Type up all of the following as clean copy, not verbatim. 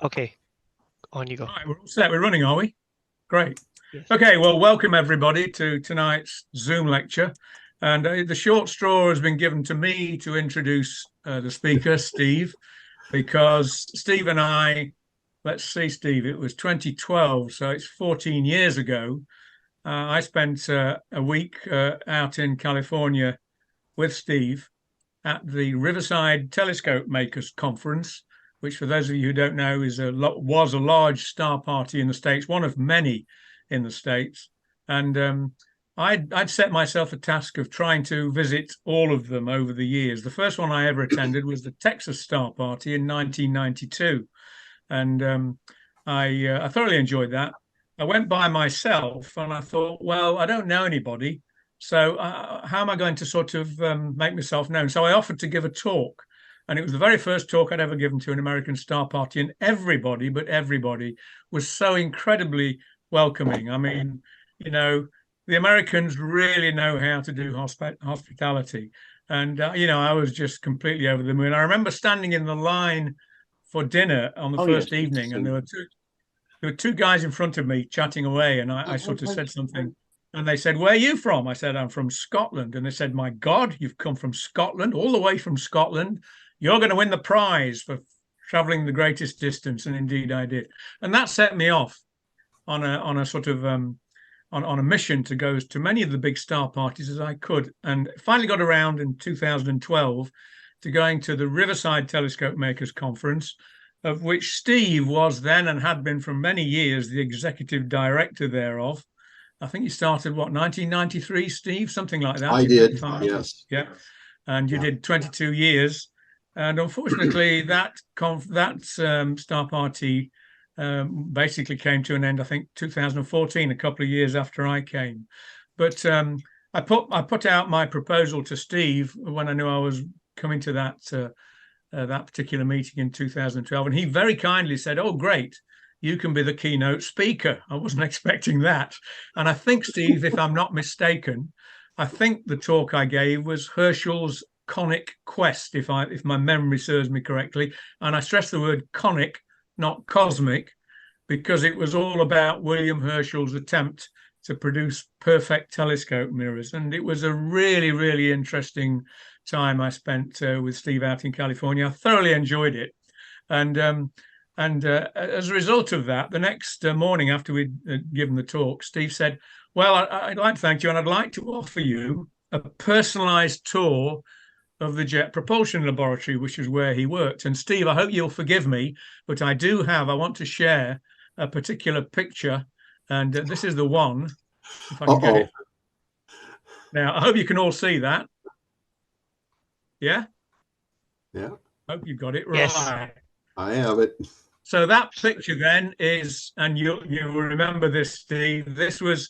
Okay, on you go. All right, we're all set. We're running, are we? Great. Yes. Okay, well, welcome everybody to tonight's Zoom lecture. And the short straw has been given to me to introduce the speaker, Steve, because Steve and I, let's see, Steve, it was 2012, so it's 14 years ago. I spent a week out in California with Steve at the Riverside Telescope Makers Conference, which, for those of you who don't know, was a large star party in the States, one of many in the States. And I'd set myself a task of trying to visit all of them over the years. The first one I ever attended was the Texas Star Party in 1992, and I thoroughly enjoyed that. I went by myself, and I thought, well, I don't know anybody, so how am I going to sort of make myself known? So I offered to give a talk. And it was the very first talk I'd ever given to an American star party, and everybody, but everybody, was so incredibly welcoming. I mean, the Americans really know how to do hospitality. And, I was just completely over the moon. I remember standing in the line for dinner on the first evening, and there were two guys in front of me chatting away, and I sort of said something. And they said, "Where are you from?" I said, "I'm from Scotland." And they said, "My God, you've come from Scotland, all the way from Scotland. You're going to win the prize for traveling the greatest distance." And indeed I did. And that set me off on a sort of on a mission to go to many of the big star parties as I could. And finally got around in 2012 to going to the Riverside Telescope Makers Conference, of which Steve was then and had been for many years the executive director thereof. I think you started, 1993, Steve? Something like that. I did, yes. Yeah. And you did 22 years. And unfortunately, that star party basically came to an end, I think, 2014, a couple of years after I came. But I put out my proposal to Steve when I knew I was coming to that particular meeting in 2012. And he very kindly said, "Oh, great. You can be the keynote speaker." I wasn't expecting that. And I think, Steve, if I'm not mistaken, I think the talk I gave was Herschel's conic quest, if my memory serves me correctly. And I stress the word conic, not cosmic, because it was all about William Herschel's attempt to produce perfect telescope mirrors. And it was a really, really interesting time I spent with Steve out in California. I thoroughly enjoyed it. And as a result of that, the next morning after we'd given the talk, Steve said, "Well, I'd like to thank you, and I'd like to offer you a personalized tour of the Jet Propulsion Laboratory," which is where he worked. And Steve, I hope you'll forgive me, but I want to share a particular picture. And this is the one, if I can get it. Now, I hope you can all see that. Yeah? Yeah. Hope you got it right. Yes. I have it. So that picture then is, and you'll remember this, Steve. This was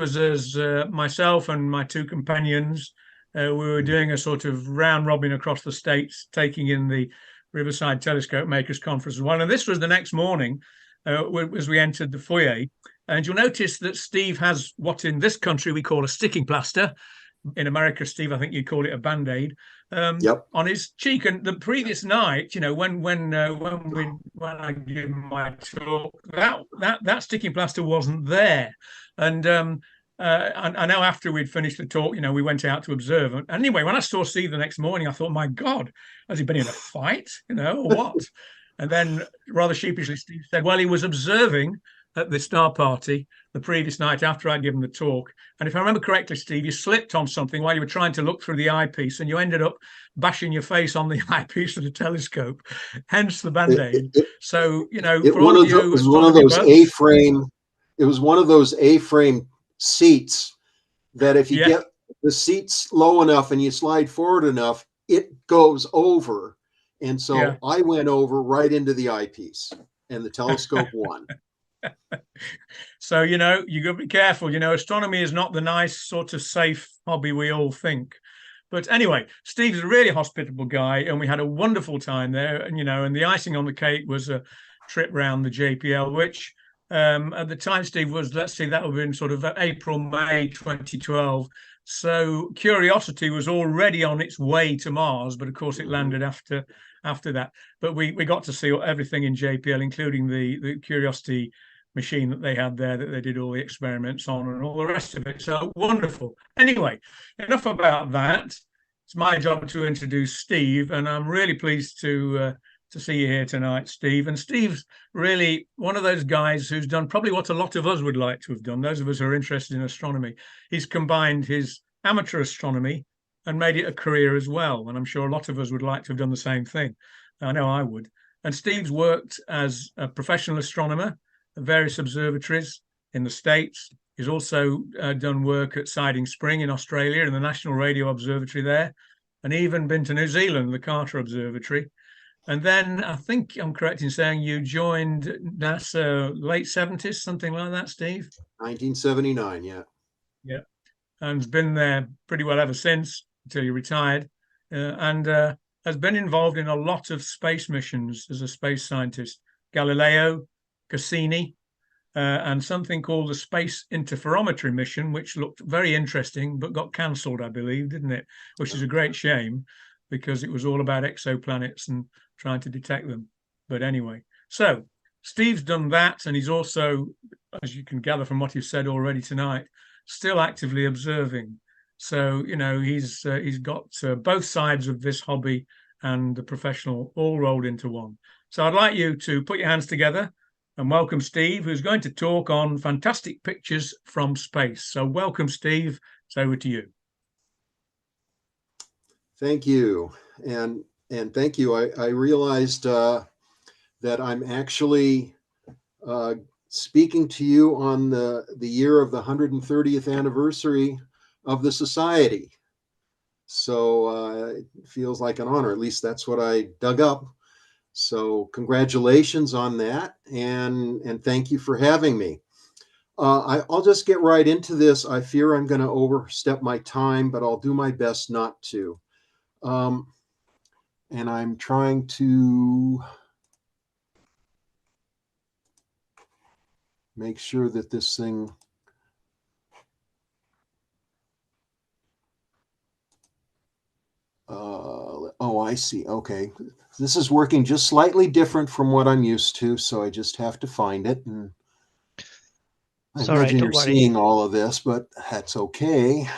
as myself and my two companions. We were doing a sort of round robin across the States, taking in the Riverside Telescope Makers Conference as well. And this was the next morning as we entered the foyer. And you'll notice that Steve has what in this country we call a sticking plaster. In America, Steve, I think you call it a Band-Aid, on his cheek. And the previous night, when I gave my talk, that sticking plaster wasn't there. And I know after we'd finished the talk, we went out to observe. And anyway, when I saw Steve the next morning, I thought, my God, has he been in a fight, or what? And then rather sheepishly, Steve said, well, he was observing at the star party the previous night after I'd given the talk. And if I remember correctly, Steve, you slipped on something while you were trying to look through the eyepiece, and you ended up bashing your face on the eyepiece of the telescope, hence the Band-Aid. So, it was one of those A-frame. It was one of those A-frame seats that if you get the seats low enough and you slide forward enough, it goes over. And so I went over right into the eyepiece, and the telescope won. So, you got to be careful. Astronomy is not the nice sort of safe hobby we all think. But anyway, Steve's a really hospitable guy, and we had a wonderful time there. And, and the icing on the cake was a trip around the JPL, which at the time, Steve, was, let's see, that would have been sort of April, May 2012. So Curiosity was already on its way to Mars, but of course it landed after that. But we got to see everything in JPL, including the Curiosity machine that they had there that they did all the experiments on and all the rest of it. So wonderful. Anyway, enough about that. It's my job to introduce Steve, and I'm really pleased to see you here tonight, Steve. And Steve's really one of those guys who's done probably what a lot of us would like to have done, those of us who are interested in astronomy. He's combined his amateur astronomy and made it a career as well. And I'm sure a lot of us would like to have done the same thing. I know I would. And Steve's worked as a professional astronomer at various observatories in the States. He's also done work at Siding Spring in Australia in the National Radio Observatory there, and even been to New Zealand, the Carter Observatory. And then I think I'm correct in saying you joined NASA late 70s, something like that, Steve? 1979, yeah. Yeah. And has been there pretty well ever since, until you retired, and has been involved in a lot of space missions as a space scientist. Galileo, Cassini, and something called the Space Interferometry Mission, which looked very interesting, but got cancelled, I believe, didn't it? Which is a great shame, because it was all about exoplanets and trying to detect them. But anyway, so Steve's done that, and he's also, as you can gather from what you've said already tonight, still actively observing. So, you know, he's got both sides of this hobby and the professional all rolled into one. So I'd like you to put your hands together and welcome Steve, who's going to talk on fantastic pictures from space. So welcome, Steve. It's over to you. Thank you. And thank you. I realized that I'm actually speaking to you on the year of the 130th anniversary of the Society. So it feels like an honor. At least that's what I dug up. So congratulations on that, and thank you for having me. I'll just get right into this. I fear I'm going to overstep my time, but I'll do my best not to. And I'm trying to make sure that this thing oh, I see. Okay. This is working just slightly different from what I'm used to, so I just have to find it. And I imagine you're seeing all of this, but that's okay.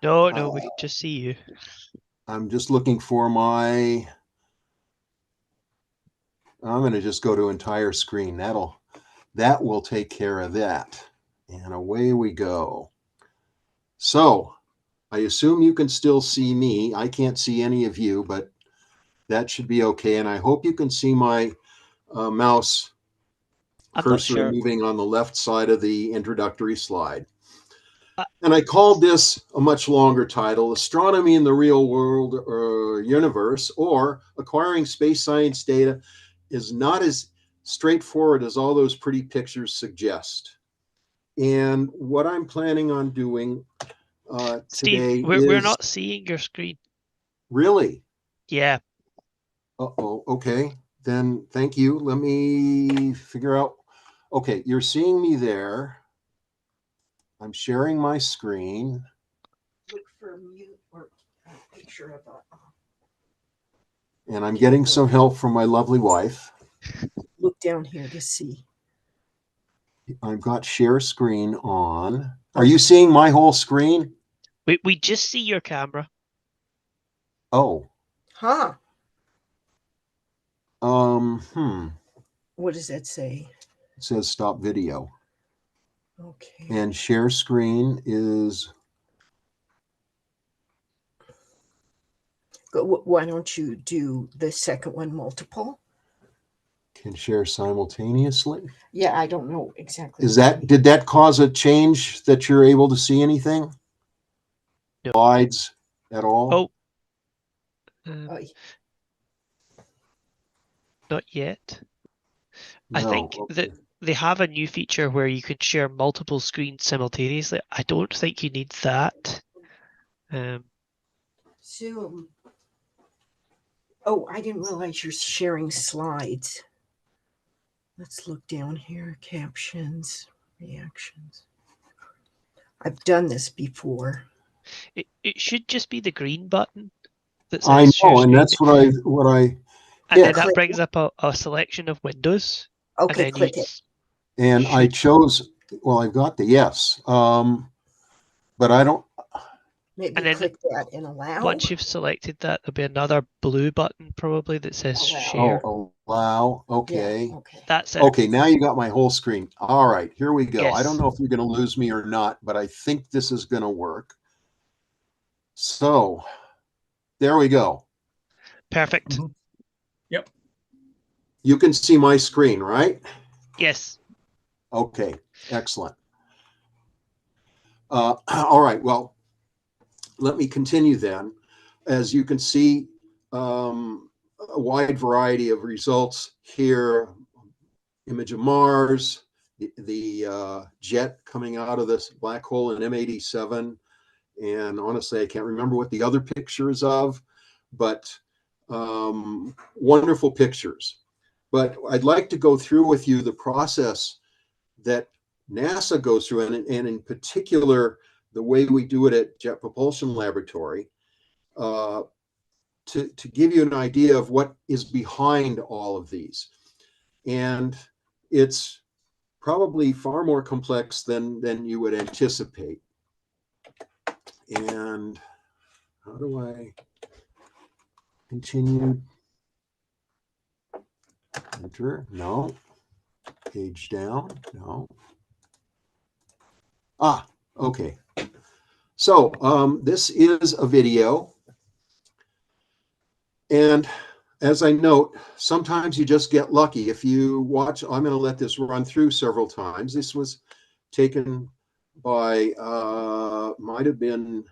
No, we can just see you. I'm just looking for I'm going to just go to entire screen. That will take care of that. And away we go. So I assume you can still see me. I can't see any of you, but that should be okay. And I hope you can see my mouse cursor moving on the left side of the introductory slide. And I called this a much longer title, Astronomy in the Real World Universe, or Acquiring Space Science Data is Not as Straightforward as All Those Pretty Pictures Suggest. And what I'm planning on doing Steve, today we're not seeing your screen. Really? Yeah. Uh-oh, okay. Then thank you. Let me figure out. Okay, you're seeing me there. I'm sharing my screen. Look for mute or picture of a. And I'm getting some help from my lovely wife. Look down here to see. I've got share screen on. Are you seeing my whole screen? We just see your camera. Oh. Huh. What does that say? It says stop video. Okay. And share screen is. Why don't you do the second one multiple? Can share simultaneously. Yeah, I don't know exactly. Did that cause a change that you're able to see anything? No. Slides at all? Not yet. No. I think that they have a new feature where you can share multiple screens simultaneously. I don't think you need that. Zoom. Oh, I didn't realize you're sharing slides. Let's look down here. Captions, reactions. I've done this before. It should just be the green button that I says share know, and screen. that's what I And then hit. that brings up a selection of windows. And Okay, then click it. And I chose, well, I've got the yes, but I don't. Maybe and then click that and allow. once you've selected that, there'll be another blue button probably that says Allow. share. Oh, allow. Okay. Yeah, okay. That's it. Okay, now you got my whole screen. All right, here we go. I don't Yes. know if you're going to lose me or not, but I think this is going to work. So there we go. Perfect. Mm-hmm. Yep. You can see my screen, right? Yes. Okay, excellent. All right, well, let me continue then. As you can see, a wide variety of results here. Image of Mars, the jet coming out of this black hole in M87. And honestly, I can't remember what the other picture is of, but wonderful pictures. But I'd like to go through with you the process that NASA goes through, and in particular, the way we do it at Jet Propulsion Laboratory, to give you an idea of what is behind all of these. And it's probably far more complex than you would anticipate. And how do I continue? Enter. No. Page down. No. Ah, okay. So this is a video. And as I note, sometimes you just get lucky. If you watch, I'm going to let this run through several times. This was taken by, might have been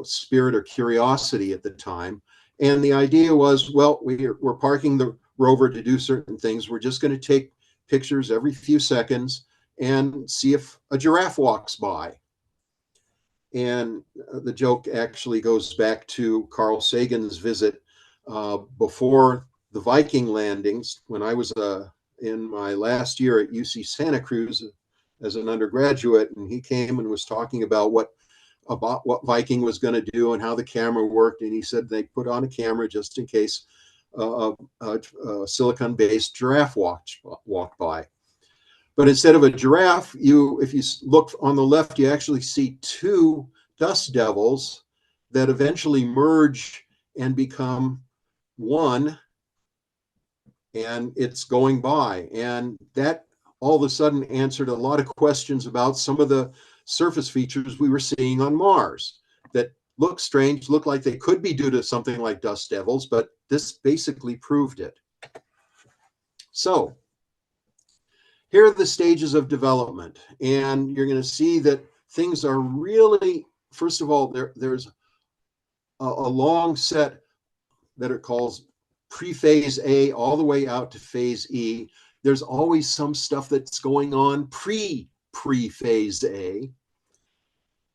Spirit or Curiosity at the time. And the idea was, well, we're parking the rover to do certain things. We're just going to take pictures every few seconds and see if a giraffe walks by. And the joke actually goes back to Carl Sagan's visit before the Viking landings, when I was in my last year at UC Santa Cruz as an undergraduate, and he came and was talking about what Viking was going to do and how the camera worked. And he said they put on a camera just in case a silicon-based giraffe walked by. But instead of a giraffe, if you look on the left, you actually see two dust devils that eventually merge and become one, and it's going by. And that all of a sudden answered a lot of questions about some of the surface features we were seeing on Mars that look strange, look like they could be due to something like dust devils, but this basically proved it. So here are the stages of development, and you're going to see that things are really, first of all, there's a long set that it calls pre-phase A all the way out to phase E. There's always some stuff that's going on pre-phase A.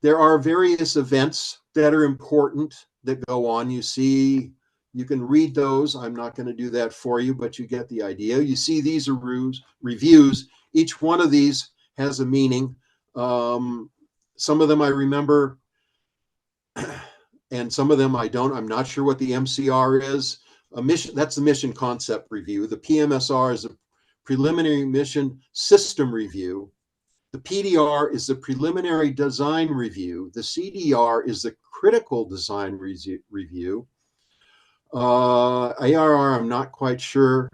There are various events that are important that go on. You can read those. I'm not going to do that for you, but you get the idea. You see these are reviews. Each one of these has a meaning. Some of them I remember, and some of them I don't. I'm not sure what the MCR is. That's the mission concept review. The PMSR is a preliminary mission system review. The PDR is the preliminary design review. The CDR is the critical design review. ARR, I'm not quite sure.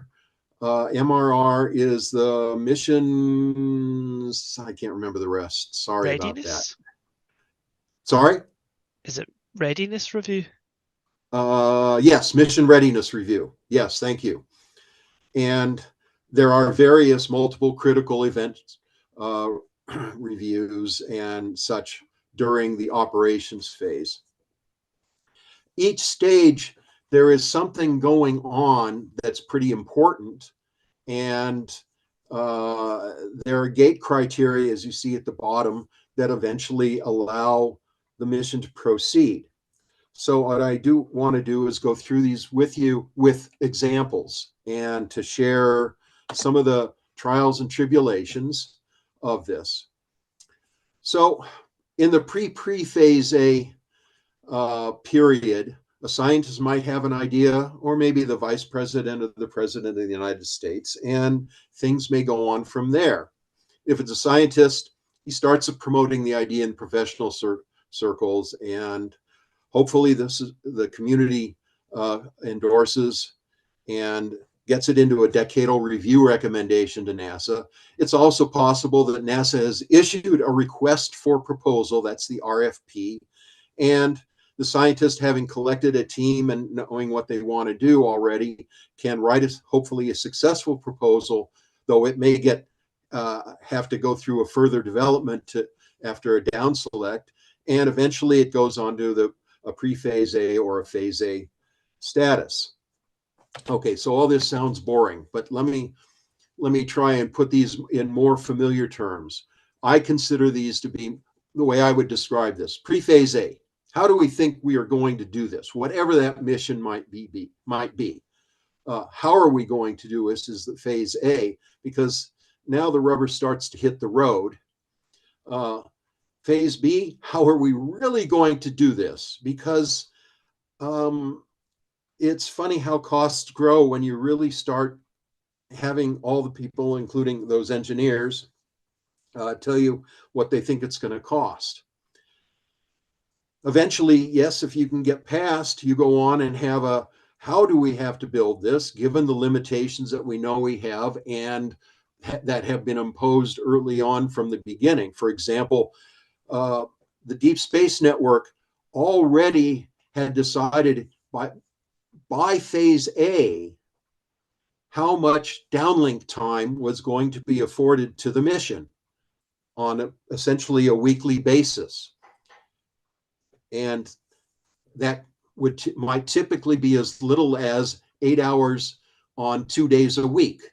MRR is the missions. I can't remember the rest. Sorry Readiness? about that. Sorry? Is it readiness review? Yes, mission readiness review. Yes, thank you. And there are various multiple critical events reviews and such during the operations phase. Each stage, there is something going on that's pretty important, and there are gate criteria, as you see at the bottom, that eventually allow the mission to proceed. So what I do want to do is go through these with you with examples and to share some of the trials and tribulations of this. So in the pre-phase A period, a scientist might have an idea, or maybe the vice president or the president of the United States, and things may go on from there. If it's a scientist, he starts promoting the idea in professional circles, and hopefully the community endorses and gets it into a decadal review recommendation to NASA. It's also possible that NASA has issued a request for proposal, that's the RFP, and the scientist, having collected a team and knowing what they want to do already, can write hopefully a successful proposal, though it may have to go through a further development after a down select, and eventually it goes on to a pre-phase A or a phase A status. Okay, so all this sounds boring, but let me try and put these in more familiar terms. I consider these to be the way I would describe this. Pre-phase A. How do we think we are going to do this? Whatever that mission might be. How are we going to do this is the phase A, because now the rubber starts to hit the road. Phase B, how are we really going to do this? Because it's funny how costs grow when you really start having all the people, including those engineers, tell you what they think it's going to cost. Eventually, yes, if you can get past, you go on and have how do we have to build this, given the limitations that we know we have and that have been imposed early on from the beginning. For example, the Deep Space Network already had decided by phase A how much downlink time was going to be afforded to the mission on essentially a weekly basis. And that might typically be as little as 8 hours on 2 days a week.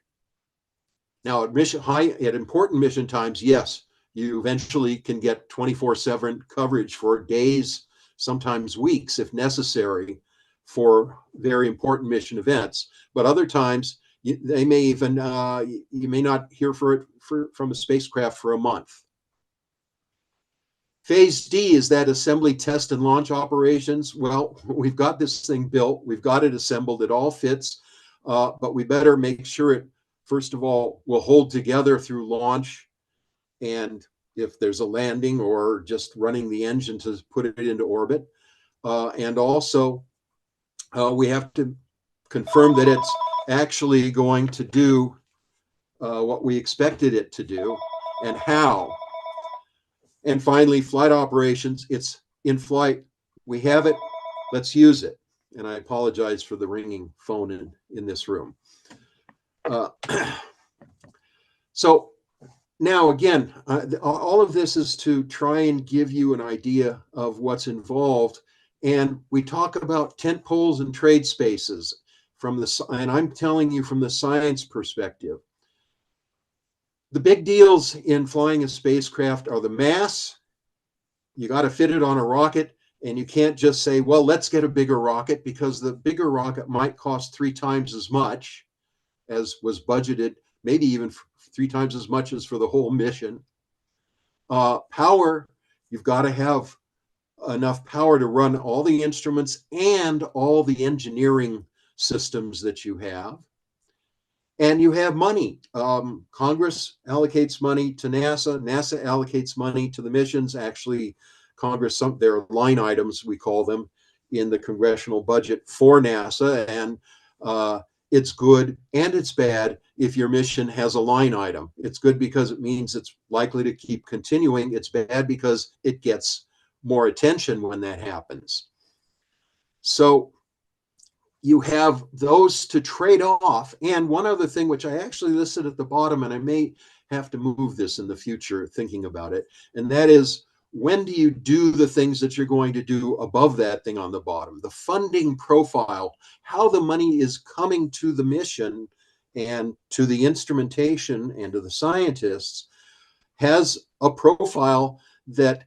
Now at important mission times, yes, you eventually can get 24/7 coverage for days, sometimes weeks if necessary, for very important mission events. But other times, they may even you may not hear from a spacecraft for a month. Phase D is that assembly, test, and launch operations. Well, we've got this thing built, we've got it assembled, it all fits, but we better make sure it, first of all, will hold together through launch, and if there's a landing or just running the engine to put it into orbit. And also, we have to confirm that it's actually going to do what we expected it to do, and how. And finally, flight operations, it's in flight. We have it, let's use it. And I apologize for the ringing phone in this room. So now again, all of this is to try and give you an idea of what's involved. And we talk about tent poles and trade spaces and I'm telling you from the science perspective. The big deals in flying a spacecraft are the mass. You got to fit it on a rocket, and you can't just say, well, let's get a bigger rocket, because the bigger rocket might cost 3 times as much as was budgeted, maybe even 3 times as much as for the whole mission. Power, you've got to have enough power to run all the instruments and all the engineering systems that you have. And you have money. Congress allocates money to NASA. NASA allocates money to the missions. Actually, Congress, there are line items, we call them, in the congressional budget for NASA. And it's good and it's bad if your mission has a line item. It's good because it means it's likely to keep continuing. It's bad because it gets more attention when that happens. So you have those to trade off. And one other thing, which I actually listed at the bottom, and I may have to move this in the future thinking about it, and that is, when do you do the things that you're going to do above that thing on the bottom? The funding profile, how the money is coming to the mission and to the instrumentation and to the scientists, has a profile that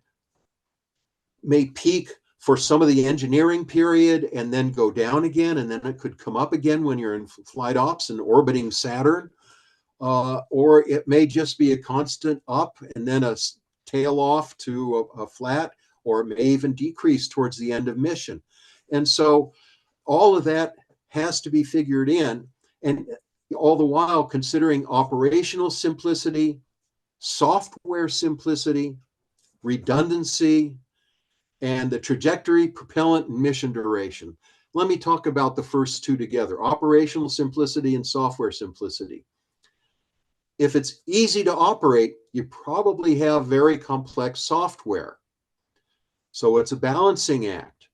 may peak for some of the engineering period and then go down again, and then it could come up again when you're in flight ops and orbiting Saturn, or it may just be a constant up and then a tail off to a flat, or it may even decrease towards the end of mission. And so all of that has to be figured in, and all the while considering operational simplicity, software simplicity, redundancy, and the trajectory, propellant, and mission duration. Let me talk about the first two together, operational simplicity and software simplicity. If it's easy to operate, you probably have very complex software. So it's a balancing act.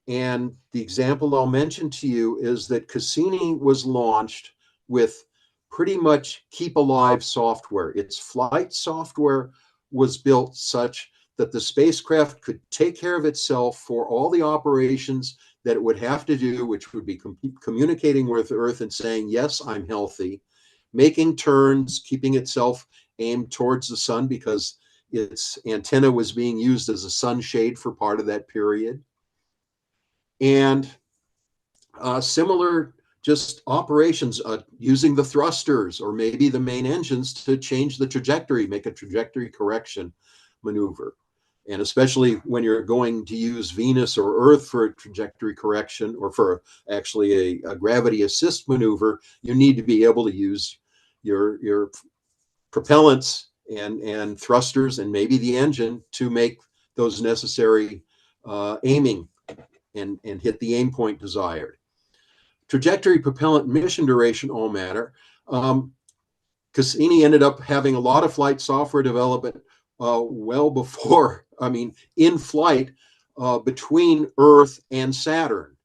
And the example I'll mention to you is that Cassini was launched with pretty much keep alive software. Its flight software was built such that the spacecraft could take care of itself for all the operations that it would have to do, which would be communicating with Earth and saying, yes, I'm healthy, making turns, keeping itself aimed towards the sun because its antenna was being used as a sunshade for part of that period. And similar just operations using the thrusters or maybe the main engines to change the trajectory, make a trajectory correction maneuver. And especially when you're going to use Venus or Earth for a trajectory correction or for actually a gravity assist maneuver, you need to be able to use your propellants and thrusters and maybe the engine to make those necessary aiming and hit the aim point desired. Trajectory, propellant, mission duration all matter. Cassini ended up having a lot of flight software development well before, in flight between Earth and Saturn,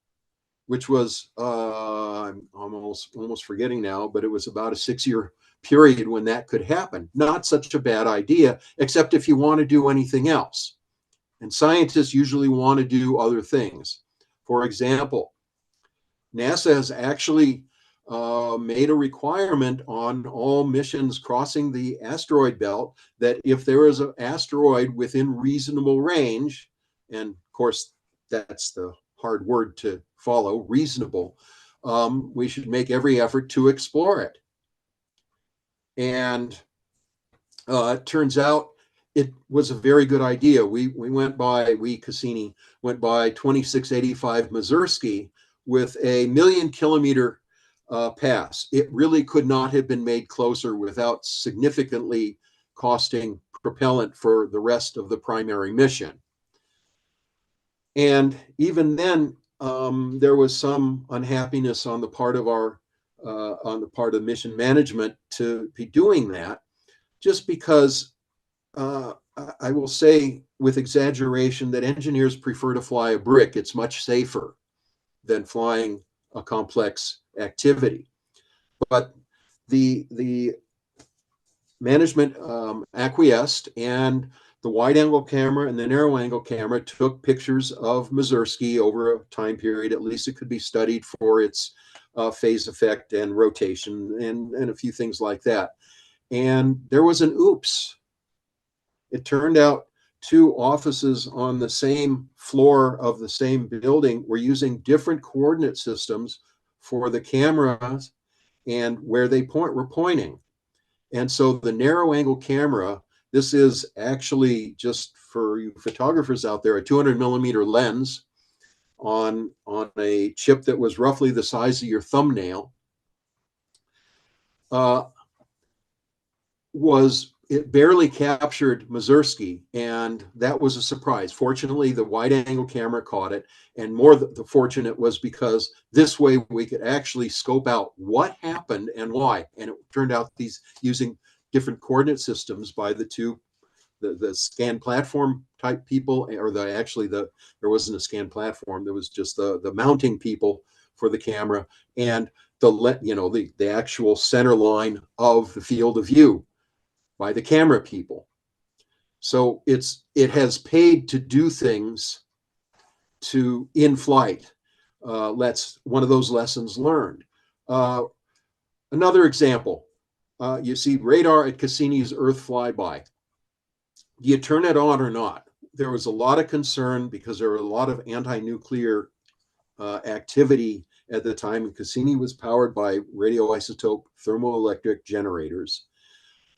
which was, I'm almost forgetting now, but it was about a 6-year period when that could happen. Not such a bad idea, except if you want to do anything else. And scientists usually want to do other things. For example, NASA has actually made a requirement on all missions crossing the asteroid belt that if there is an asteroid within reasonable range, and of course that's the hard word to follow, reasonable, we should make every effort to explore it. And it turns out it was a very good idea. Cassini went by 2685 Mazursky with a 1,000,000-kilometer pass. It really could not have been made closer without significantly costing propellant for the rest of the primary mission. And even then, there was some unhappiness on the part of mission management to be doing that, just because I will say with exaggeration that engineers prefer to fly a brick. It's much safer than flying a complex activity. But the management acquiesced, and the wide-angle camera and the narrow-angle camera took pictures of Mazursky over a time period. At least it could be studied for its phase effect and rotation and a few things like that. And there was an oops. It turned out 2 offices on the same floor of the same building were using different coordinate systems for the cameras and where they were pointing. And so the narrow angle camera, this is actually, just for you photographers out there, a 200-millimeter lens on a chip that was roughly the size of your thumbnail. It barely captured Mazursky, and that was a surprise. Fortunately, the wide-angle camera caught it, and more the fortunate was because this way we could actually scope out what happened and why. And it turned out these using different coordinate systems by the scan platform type people, or there wasn't a scan platform. There was just the mounting people for the camera and the actual center line of the field of view by the camera people. So it has paid to do things in flight. That's one of those lessons learned. Another example, you see radar at Cassini's Earth flyby. Do you turn it on or not? There was a lot of concern because there were a lot of anti-nuclear activity at the time, and Cassini was powered by radioisotope thermoelectric generators.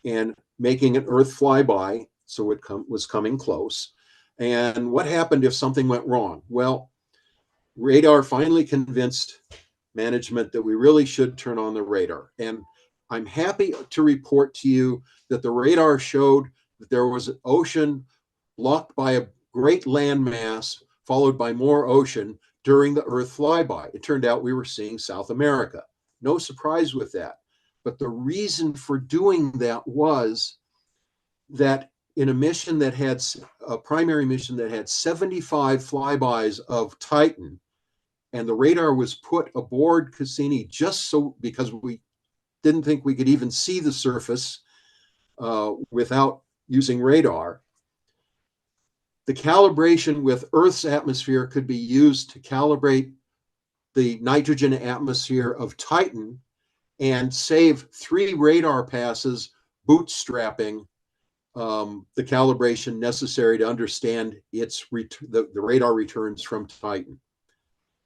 And making an Earth flyby so it was coming close. And what happened if something went wrong? Well, radar finally convinced management that we really should turn on the radar. And I'm happy to report to you that the radar showed that there was an ocean blocked by a great landmass, followed by more ocean during the Earth flyby. It turned out we were seeing South America. No surprise with that. But the reason for doing that was that in a mission that had a primary mission that had 75 flybys of Titan, and the radar was put aboard Cassini just so because we didn't think we could even see the surface without using radar. The calibration with Earth's atmosphere could be used to calibrate the nitrogen atmosphere of Titan and save 3 radar passes bootstrapping the calibration necessary to understand the radar returns from Titan.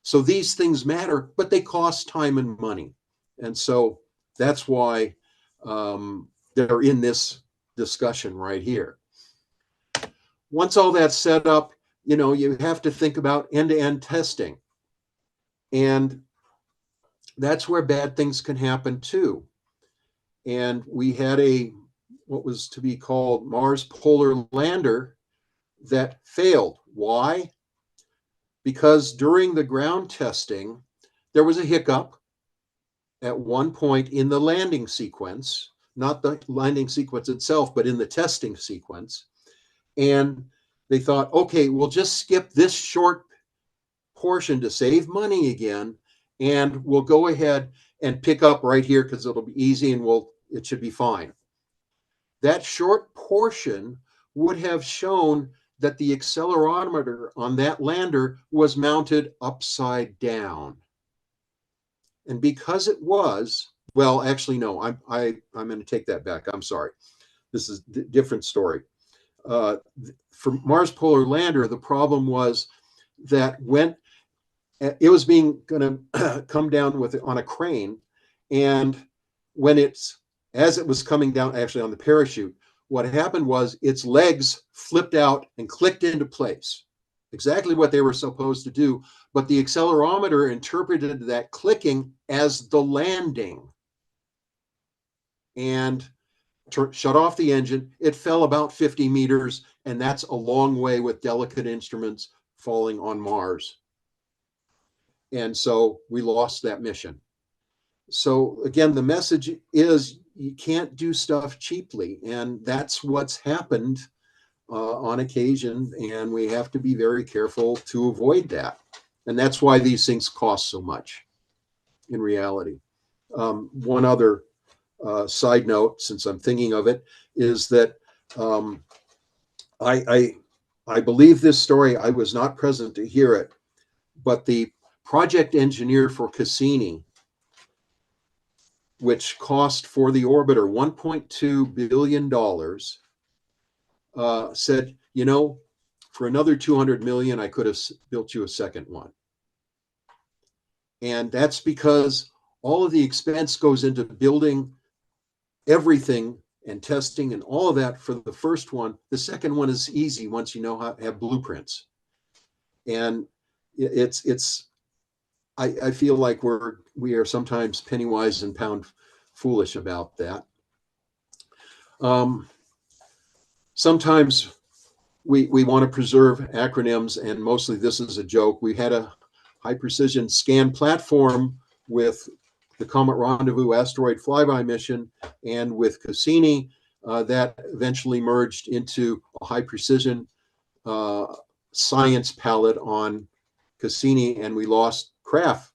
So these things matter, but they cost time and money. And so that's why they're in this discussion right here. Once all that's set up, you have to think about end-to-end testing. And that's where bad things can happen too. And we had what was to be called Mars Polar Lander that failed. Why? Because during the ground testing, there was a hiccup at one point in the landing sequence, not the landing sequence itself, but in the testing sequence. And they thought, okay, we'll just skip this short portion to save money again, and we'll go ahead and pick up right here because it'll be easy and it should be fine. That short portion would have shown that the accelerometer on that lander was mounted upside down. And because it was, well, actually, no, I'm going to take that back. I'm sorry. This is a different story. For Mars Polar Lander, the problem was that when it was going to come down on a crane, and as it was coming down, actually on the parachute, what happened was its legs flipped out and clicked into place. Exactly what they were supposed to do, but the accelerometer interpreted that clicking as the landing and shut off the engine. It fell about 50 meters, and that's a long way with delicate instruments falling on Mars. And so we lost that mission. So again, the message is you can't do stuff cheaply, and that's what's happened on occasion, and we have to be very careful to avoid that. And that's why these things cost so much in reality. One other side note, since I'm thinking of it, is that I believe this story. I was not present to hear it, but the project engineer for Cassini, which cost for the orbiter $1.2 billion, said, for another 200 million, I could have built you a second one. And that's because all of the expense goes into building everything and testing and all of that for the first one. The second one is easy once you know how to have blueprints. And I feel like we are sometimes penny wise and pound foolish about that. Sometimes we want to preserve acronyms, and mostly this is a joke. We had a high precision scan platform with the Comet Rendezvous Asteroid Flyby mission and with Cassini that eventually merged into a high precision science palette on Cassini, and we lost craft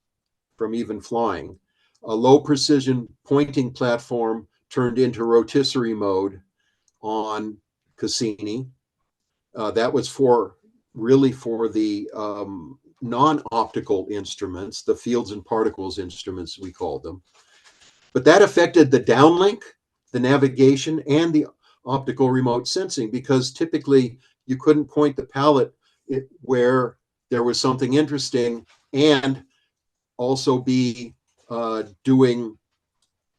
from even flying. A low precision pointing platform turned into rotisserie mode on Cassini. That was really for the non-optical instruments, the fields and particles instruments, we called them. But that affected the downlink, the navigation, and the optical remote sensing, because typically you couldn't point the palette where there was something interesting and also be doing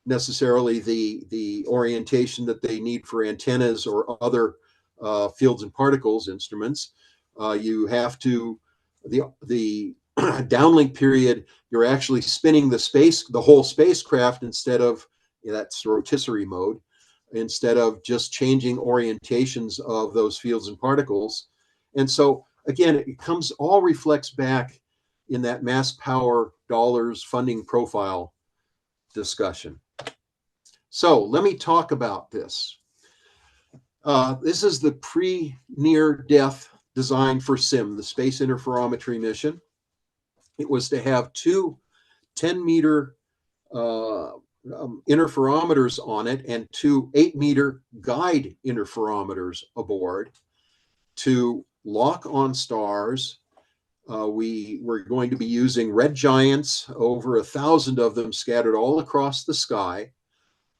necessarily the orientation that they need for antennas or other fields and particles instruments. You have to, the downlink period, you're actually spinning the whole spacecraft instead of, that's rotisserie mode, instead of just changing orientations of those fields and particles. And so again, it all reflects back in that mass power dollars funding profile discussion. So let me talk about this. This is the pre-near-death design for SIM, the Space Interferometry Mission. It was to have two 10-meter interferometers on it and two 8-meter guide interferometers aboard to lock on stars. We were going to be using red giants, over 1,000 of them scattered all across the sky,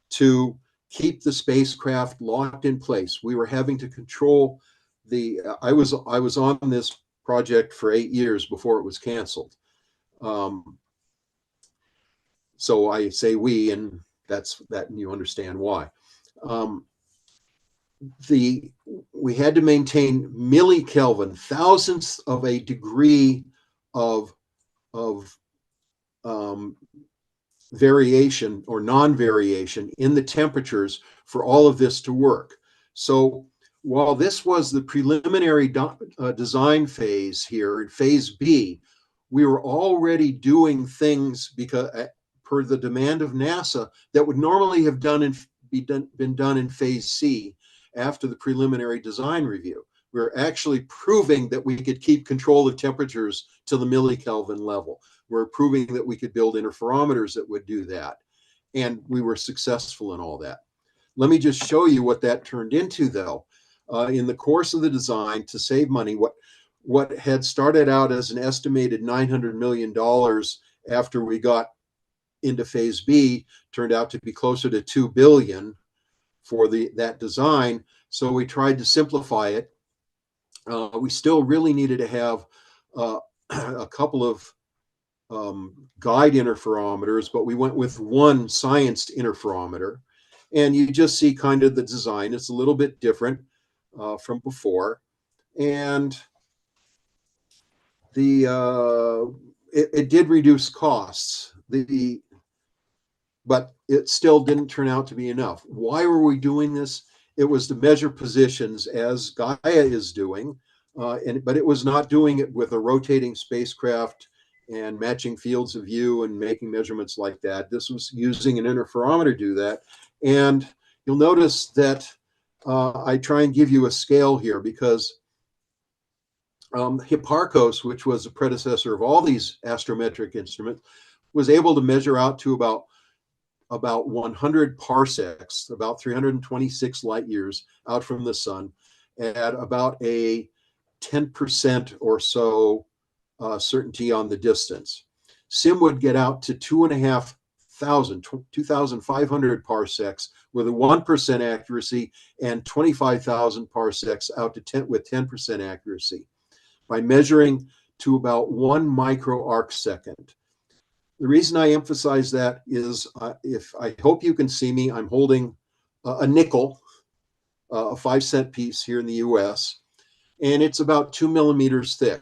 to keep the spacecraft locked in place. We were having to control the, I was on this project for 8 years before it was canceled. So I say we, and you understand why. We had to maintain millikelvin, thousandths of a degree of variation or non-variation in the temperatures for all of this to work. So while this was the preliminary design phase here in phase B, we were already doing things because per the demand of NASA that would normally have been done in phase C after the preliminary design review. We're actually proving that we could keep control of temperatures to the millikelvin level. We're proving that we could build interferometers that would do that. And we were successful in all that. Let me just show you what that turned into, though. In the course of the design, to save money, what had started out as an estimated $900 million after we got into phase B turned out to be closer to $2 billion for that design. So we tried to simplify it. We still really needed to have a couple of guide interferometers, but we went with one science interferometer. And you just see kind of the design. It's a little bit different from before. And it did reduce costs, but it still didn't turn out to be enough. Why were we doing this? It was to measure positions, as Gaia is doing, but it was not doing it with a rotating spacecraft and matching fields of view and making measurements like that. This was using an interferometer to do that. And you'll notice that I try and give you a scale here because Hipparcos, which was the predecessor of all these astrometric instruments, was able to measure out to about 100 parsecs, about 326 light years out from the sun, at about a 10% or so certainty on the distance. SIM would get out to 2,500 parsecs with a 1% accuracy and 25,000 parsecs out to with 10% accuracy by measuring to about 1 micro arc second. The reason I emphasize that is, I hope you can see me, I'm holding a nickel, a 5-cent piece here in the US, and it's about 2 millimeters thick.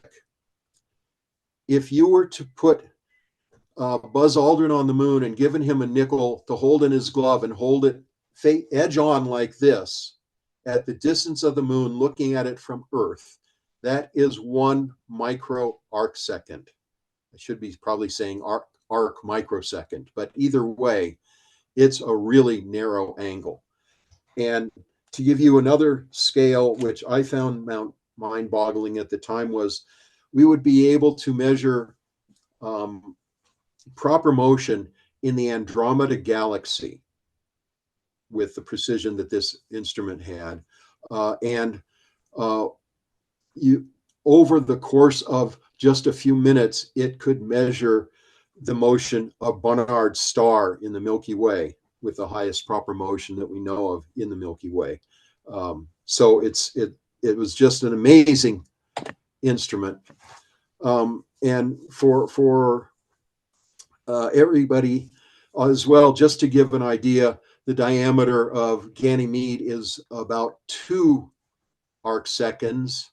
If you were to put Buzz Aldrin on the moon and given him a nickel to hold in his glove and hold it edge on like this at the distance of the moon, looking at it from Earth, that is 1 micro arc second. I should be probably saying arc microsecond, but either way, it's a really narrow angle. And to give you another scale, which I found mind-boggling at the time, was we would be able to measure proper motion in the Andromeda galaxy with the precision that this instrument had. Over the course of just a few minutes, it could measure the motion of Barnard's star in the Milky Way with the highest proper motion that we know of in the Milky Way. So it was just an amazing instrument. And for everybody as well, just to give an idea, the diameter of Ganymede is about 2 arc seconds.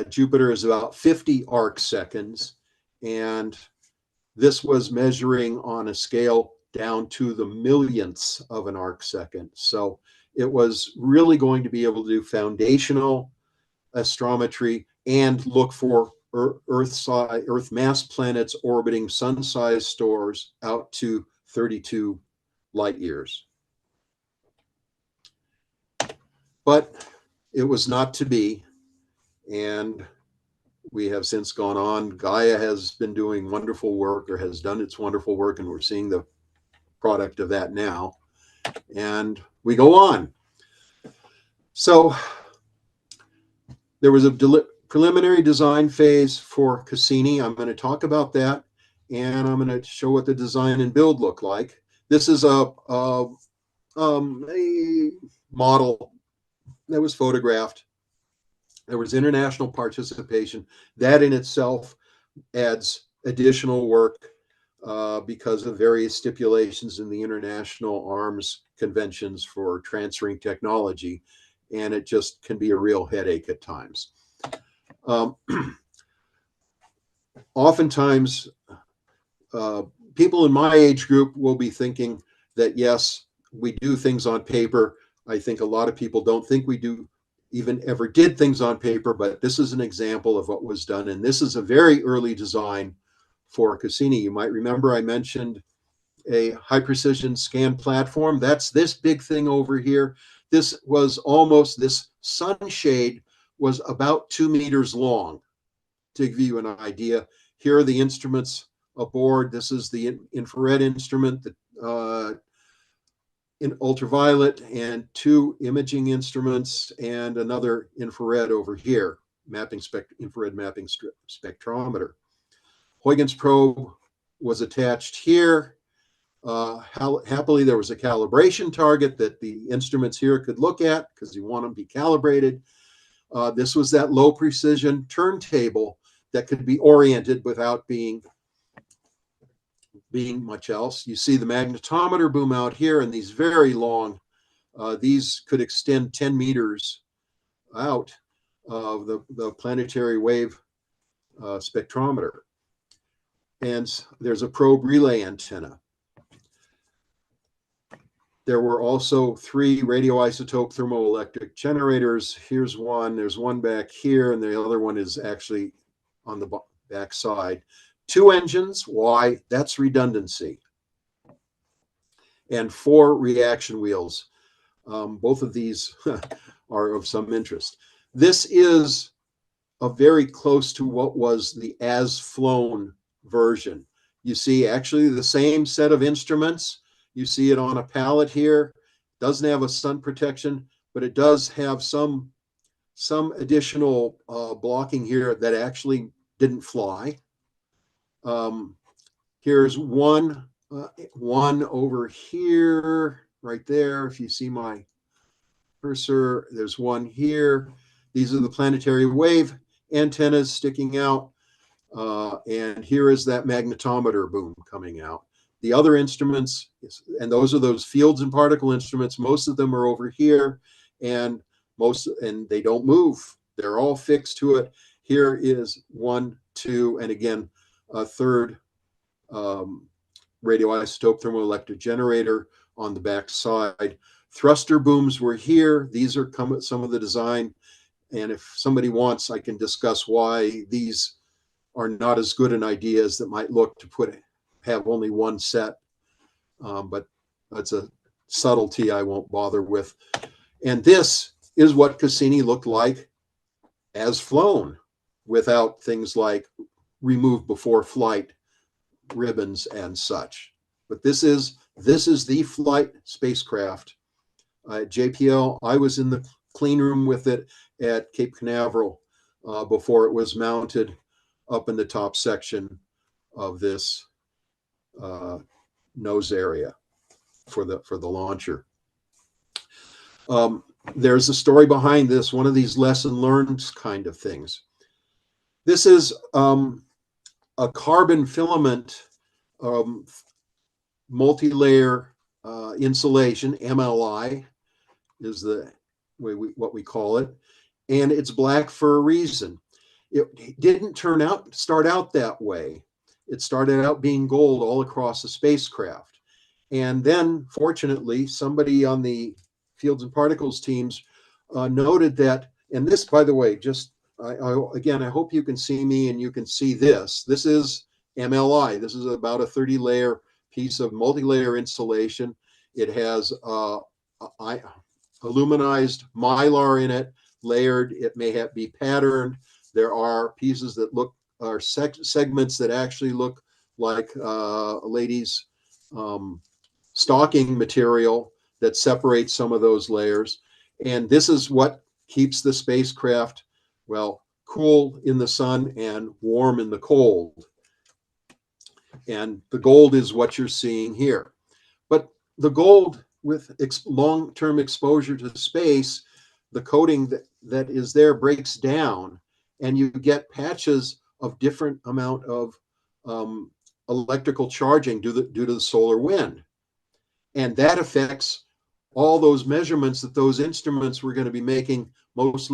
Jupiter is about 50 arc seconds. And this was measuring on a scale down to the millionths of an arc second. So it was really going to be able to do foundational astrometry and look for Earth mass planets orbiting sun-sized stars out to 32 light years. But it was not to be, and we have since gone on. Gaia has been doing wonderful work, or has done its wonderful work, and we're seeing the product of that now. And we go on. So there was a preliminary design phase for Cassini. I'm going to talk about that, and I'm going to show what the design and build look like. This is a model that was photographed. There was international participation. That in itself adds additional work because of various stipulations in the international arms conventions for transferring technology, and it just can be a real headache at times. Oftentimes, people in my age group will be thinking that, yes, we do things on paper. I think a lot of people don't think we do even ever did things on paper, but this is an example of what was done. And this is a very early design for Cassini. You might remember I mentioned a high precision scan platform. That's this big thing over here. This was almost, this sunshade was about 2 meters long, to give you an idea. Here are the instruments aboard. This is the infrared instrument, the in ultraviolet, and 2 imaging instruments, and another infrared over here, infrared mapping spectrometer. Huygens probe was attached here. Happily, there was a calibration target that the instruments here could look at because you want them to be calibrated. This was that low precision turntable that could be oriented without being much else. You see the magnetometer boom out here, and these very long, these could extend 10 meters out of the planetary wave spectrometer. And there's a probe relay antenna. There were also 3 radioisotope thermoelectric generators. Here's one, there's one back here, and the other one is actually on the back side. 2 engines, why? That's redundancy. And 4 reaction wheels. Both of these are of some interest. This is a very close to what was the as flown version. You see actually the same set of instruments. You see it on a pallet here. Doesn't have a sun protection, but it does have some additional blocking here that actually didn't fly. Here's one over here, right there. If you see my cursor, there's one here. These are the planetary wave antennas sticking out. And here is that magnetometer boom coming out. The other instruments, and those are those fields and particle instruments, most of them are over here, and they don't move. They're all fixed to it. Here is 1, 2, and again, a 3rd radioisotope thermoelectric generator on the back side. Thruster booms were here. These are some of the design. And if somebody wants, I can discuss why these are not as good an idea as that might look to have only one set. But that's a subtlety I won't bother with. And this is what Cassini looked like as flown, without things like remove before flight ribbons and such. But this is the flight spacecraft. JPL, I was in the clean room with it at Cape Canaveral before it was mounted up in the top section of this nose area for the launcher. There's a story behind this, one of these lesson learned kind of things. This is a carbon filament multi-layer insulation, MLI is the way what we call it. and it's black for a reason. It didn't start out that way. It started out being gold all across the spacecraft. And then, fortunately, somebody on the fields and particles teams noted that, and this, by the way, again, I hope you can see me and you can see this. This is MLI. This is about a 30-layer piece of multi-layer insulation. It has aluminized mylar in it, layered. It may be patterned. There are pieces that are segments that actually look like a lady's stocking material that separates some of those layers. And this is what keeps the spacecraft, well, cool in the sun and warm in the cold. And the gold is what you're seeing here. But the gold, with long-term exposure to space, the coating that is there breaks down, and you get patches of different amount of electrical charging due to the solar wind. And that affects all those measurements that those instruments were going to be making. Most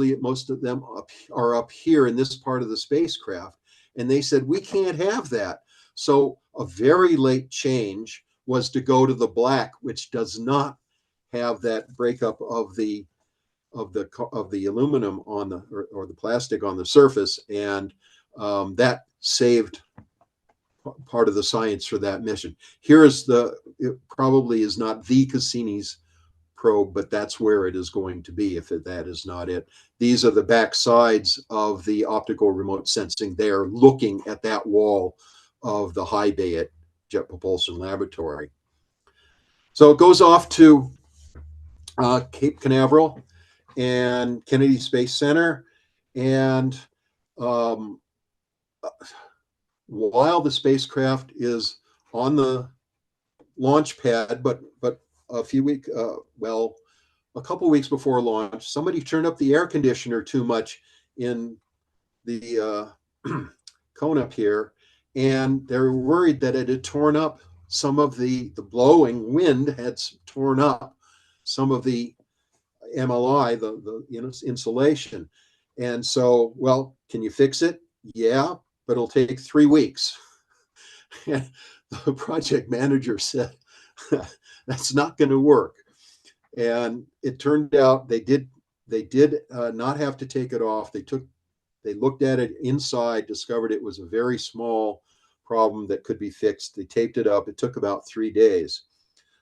of them are up here in this part of the spacecraft. And they said, we can't have that. So a very late change was to go to the black, which does not have that breakup of the aluminum on the or the plastic on the surface, and that saved part of the science for that mission. Here is it probably is not the Cassini's probe, but that's where it is going to be if that is not it. These are the back sides of the optical remote sensing. They are looking at that wall of the high bay at Jet Propulsion Laboratory. So it goes off to Cape Canaveral and Kennedy Space Center, and while the spacecraft is on the launch pad, but a couple weeks before launch, somebody turned up the air conditioner too much in the cone up here, and they're worried that it had torn up some of the blowing wind had torn up some of the MLI, the insulation. And so, well, can you fix it? Yeah, but it'll take 3 weeks. And the project manager said, that's not going to work. And it turned out they did not have to take it off. They looked at it inside, discovered it was a very small problem that could be fixed. They taped it up. It took about 3 days.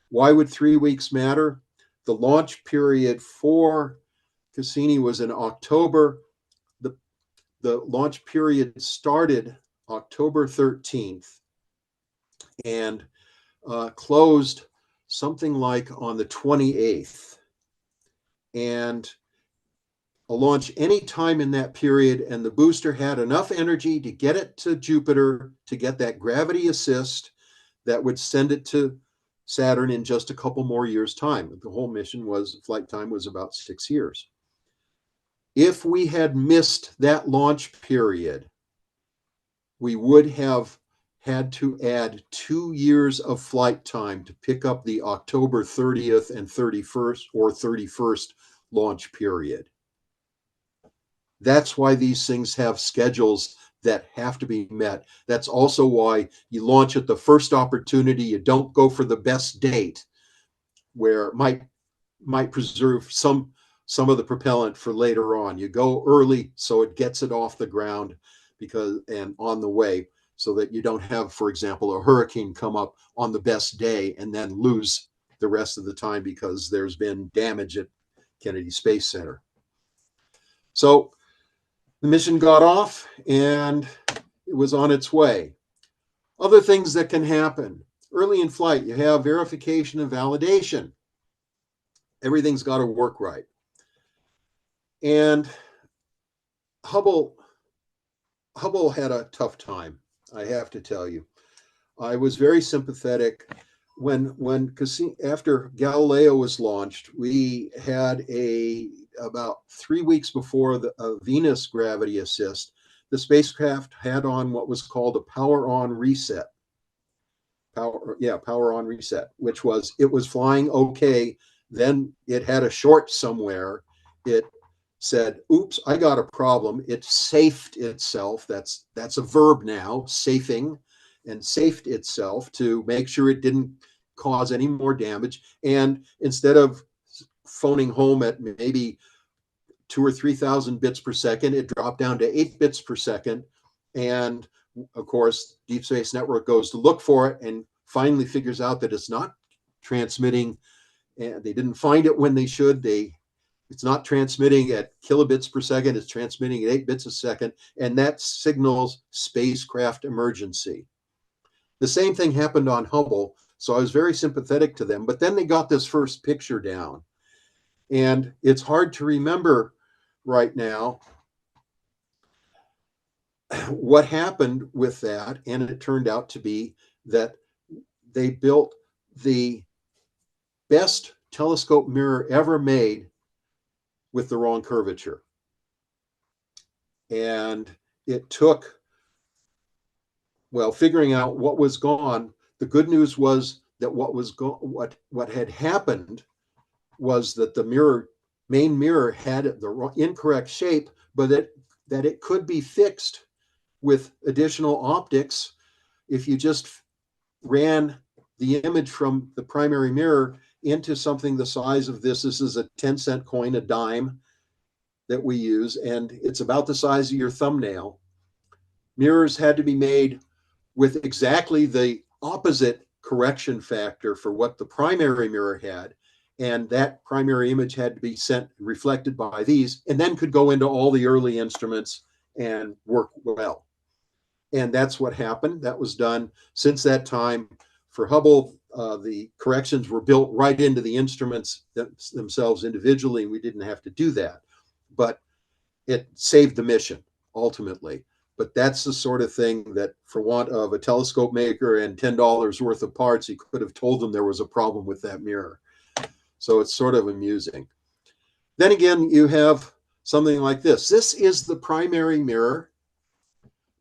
Why would 3 weeks matter? The launch period for Cassini was in October. The launch period started October 13th and closed something like on the 28th. And a launch any time in that period, and the booster had enough energy to get it to Jupiter, to get that gravity assist that would send it to Saturn in just a couple more years' time. The whole mission flight time was about 6 years. If we had missed that launch period, we would have had to add 2 years of flight time to pick up the October 30th and 31st or 31st launch period. That's why these things have schedules that have to be met. That's also why you launch at the first opportunity. You don't go for the best date, where it might preserve some of the propellant for later on. You go early so it gets it off the ground and on the way, so that you don't have, for example, a hurricane come up on the best day and then lose the rest of the time because there's been damage at Kennedy Space Center. So the mission got off and it was on its way. Other things that can happen. Early in flight, you have verification and validation. Everything's got to work right. And Hubble had a tough time, I have to tell you. I was very sympathetic when Cassini, after Galileo was launched. We had about 3 weeks before the Venus gravity assist, the spacecraft had on what was called a power on reset. Power on reset, which was, it was flying okay. Then it had a short somewhere. It said, oops, I got a problem. It safed itself. That's a verb now, safing, and safed itself to make sure it didn't cause any more damage. And instead of phoning home at maybe 2,000 or 3,000 bits per second, it dropped down to 8 bits per second. And of course, Deep Space Network goes to look for it and finally figures out that it's not transmitting, and they didn't find it when they should. It's not transmitting at kilobits per second, it's transmitting at 8 bits a second, and that signals spacecraft emergency. The same thing happened on Hubble, so I was very sympathetic to them, but then they got this first picture down. And it's hard to remember right now what happened with that, and it turned out to be that they built the best telescope mirror ever made with the wrong curvature. And it took, well, figuring out what was gone. The good news was that what had happened was that the main mirror had the incorrect shape, but that it could be fixed with additional optics if you just ran the image from the primary mirror into something the size of this. This is a 10-cent coin, a dime that we use, and it's about the size of your thumbnail. Mirrors had to be made with exactly the opposite correction factor for what the primary mirror had, and that primary image had to be sent reflected by these, and then could go into all the early instruments and work well. And that's what happened. That was done. Since that time, for Hubble, the corrections were built right into the instruments themselves individually, and we didn't have to do that. But it saved the mission, ultimately. But that's the sort of thing that, for want of a telescope maker and $10 worth of parts, he could have told them there was a problem with that mirror. So it's sort of amusing. Then again, you have something like this. This is the primary mirror,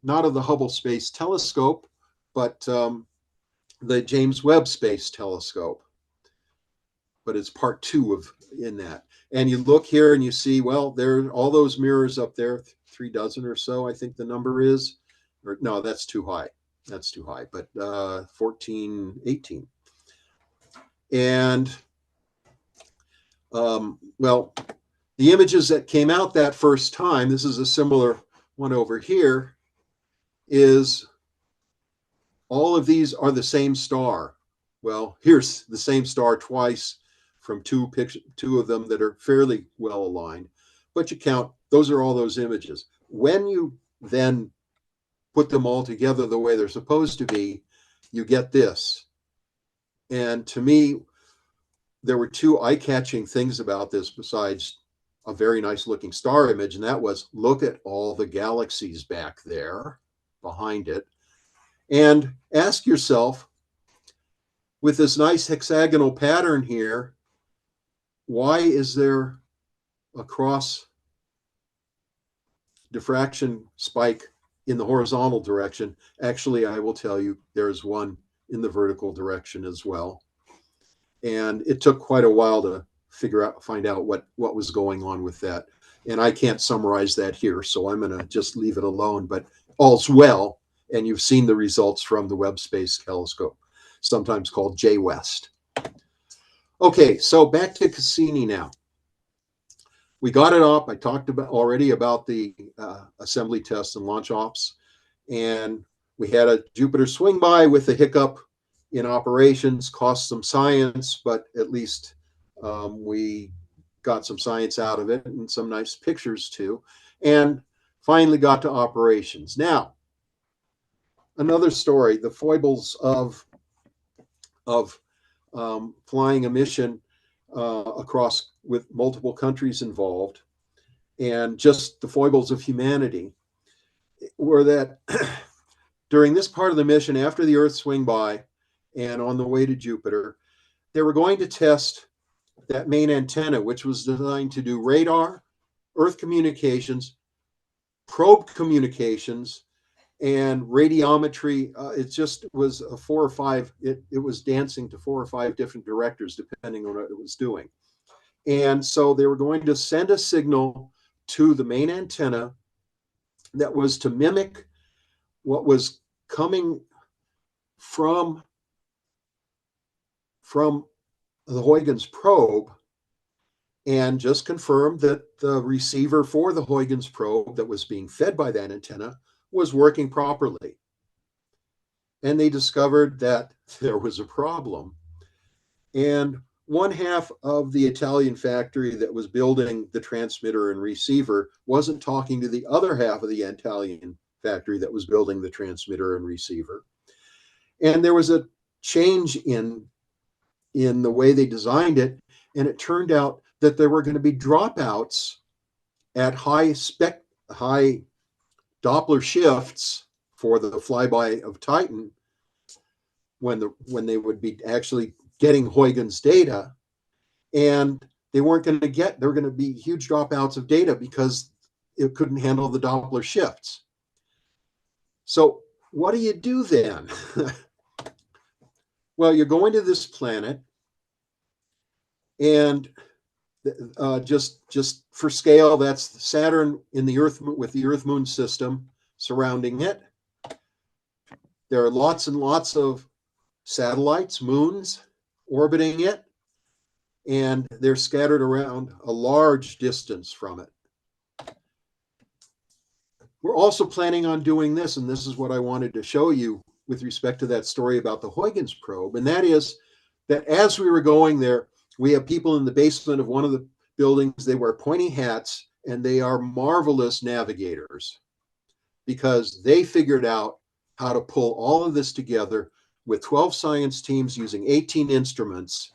not of the Hubble Space Telescope, but the James Webb Space Telescope. But it's part 2 in that. And you look here and you see, well, there are all those mirrors up there, 3 dozen or so, I think the number is. Or no, that's too high. That's too high. But 14, 18. And well, the images that came out that first time, this is a similar one over here, is all of these are the same star. Well, here's the same star twice from two of them that are fairly well aligned. But you count, those are all those images. When you then put them all together the way they're supposed to be, you get this. And to me, there were 2 eye-catching things about this besides a very nice looking star image, and that was, look at all the galaxies back there behind it. And ask yourself, with this nice hexagonal pattern here, why is there a cross diffraction spike in the horizontal direction? Actually, I will tell you, there's one in the vertical direction as well. And it took quite a while to find out what was going on with that. And I can't summarize that here, so I'm going to just leave it alone. But all's well, and you've seen the results from the Webb Space Telescope, sometimes called JWEST. Okay, so back to Cassini now. We got it up. I talked already about the assembly tests and launch ops, and we had a Jupiter swing by with a hiccup in operations, cost some science, but at least we got some science out of it and some nice pictures too, and finally got to operations. Now, another story, the foibles of flying a mission across with multiple countries involved, and just the foibles of humanity, were that during this part of the mission, after the Earth swing by and on the way to Jupiter, they were going to test that main antenna, which was designed to do radar, Earth communications, probe communications, and radiometry. It just was a 4 or 5, it was dancing to 4 or 5 different directors depending on what it was doing. And so they were going to send a signal to the main antenna that was to mimic what was coming from the Huygens probe, and just confirmed that the receiver for the Huygens probe that was being fed by that antenna was working properly. And they discovered that there was a problem. And one half of the Italian factory that was building the transmitter and receiver wasn't talking to the other half of the Italian factory that was building the transmitter and receiver. And there was a change in the way they designed it, and it turned out that there were going to be dropouts at high Doppler shifts for the flyby of Titan when they would be actually getting Huygens data, and there were going to be huge dropouts of data because it couldn't handle the Doppler shifts. So what do you do then? Well, you're going to this planet, and just for scale, that's Saturn in the Earth with the Earth-Moon system surrounding it. There are lots and lots of satellites, moons, orbiting it, and they're scattered around a large distance from it. We're also planning on doing this, and this is what I wanted to show you with respect to that story about the Huygens probe, and that is that as we were going there, we have people in the basement of one of the buildings. They wear pointy hats, and they are marvelous navigators because they figured out how to pull all of this together with 12 science teams using 18 instruments,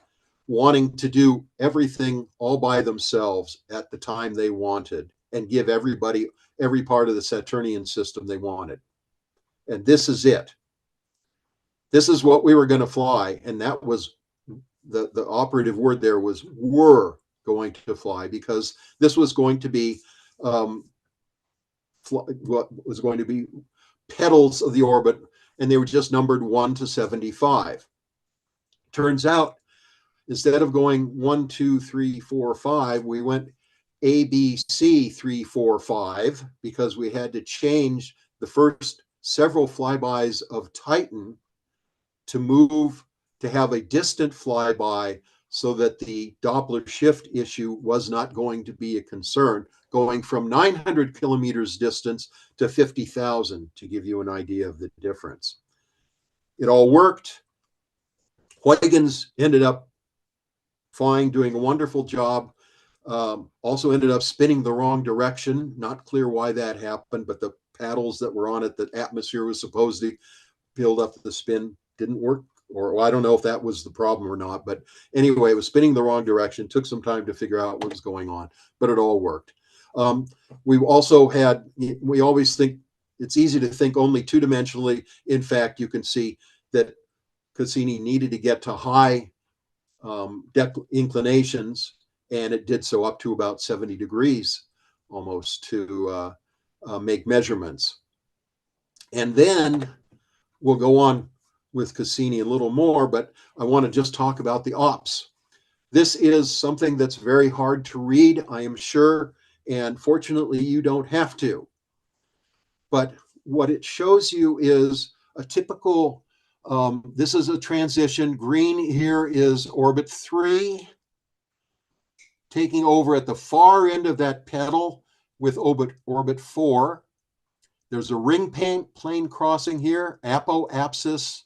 wanting to do everything all by themselves at the time they wanted and give everybody every part of the Saturnian system they wanted. And this is it. This is what we were going to fly, and that was the operative word there was were going to fly, because this was going to be what was going to be petals of the orbit, and they were just numbered 1 to 75. Turns out, instead of going 1, 2, 3, 4, 5, we went A, B, C, 3, 4, 5, because we had to change the first several flybys of Titan to have a distant flyby so that the Doppler shift issue was not going to be a concern, going from 900 kilometers distance to 50,000, to give you an idea of the difference. It all worked. Huygens ended up flying, doing a wonderful job. Also ended up spinning the wrong direction. Not clear why that happened, but the paddles that were on it, the atmosphere was supposed to build up the spin, didn't work. Or well, I don't know if that was the problem or not, but anyway, it was spinning the wrong direction. Took some time to figure out what was going on, but it all worked. We always think it's easy to think only two-dimensionally. In fact, you can see that Cassini needed to get to high inclinations, and it did so up to about 70 degrees almost to make measurements. And then we'll go on with Cassini a little more, but I want to just talk about the ops. This is something that's very hard to read, I am sure, and fortunately you don't have to. But what it shows you is a typical, this is a transition. Green here is orbit 3, taking over at the far end of that petal with orbit 4. There's a ring plane crossing here, apoapsis,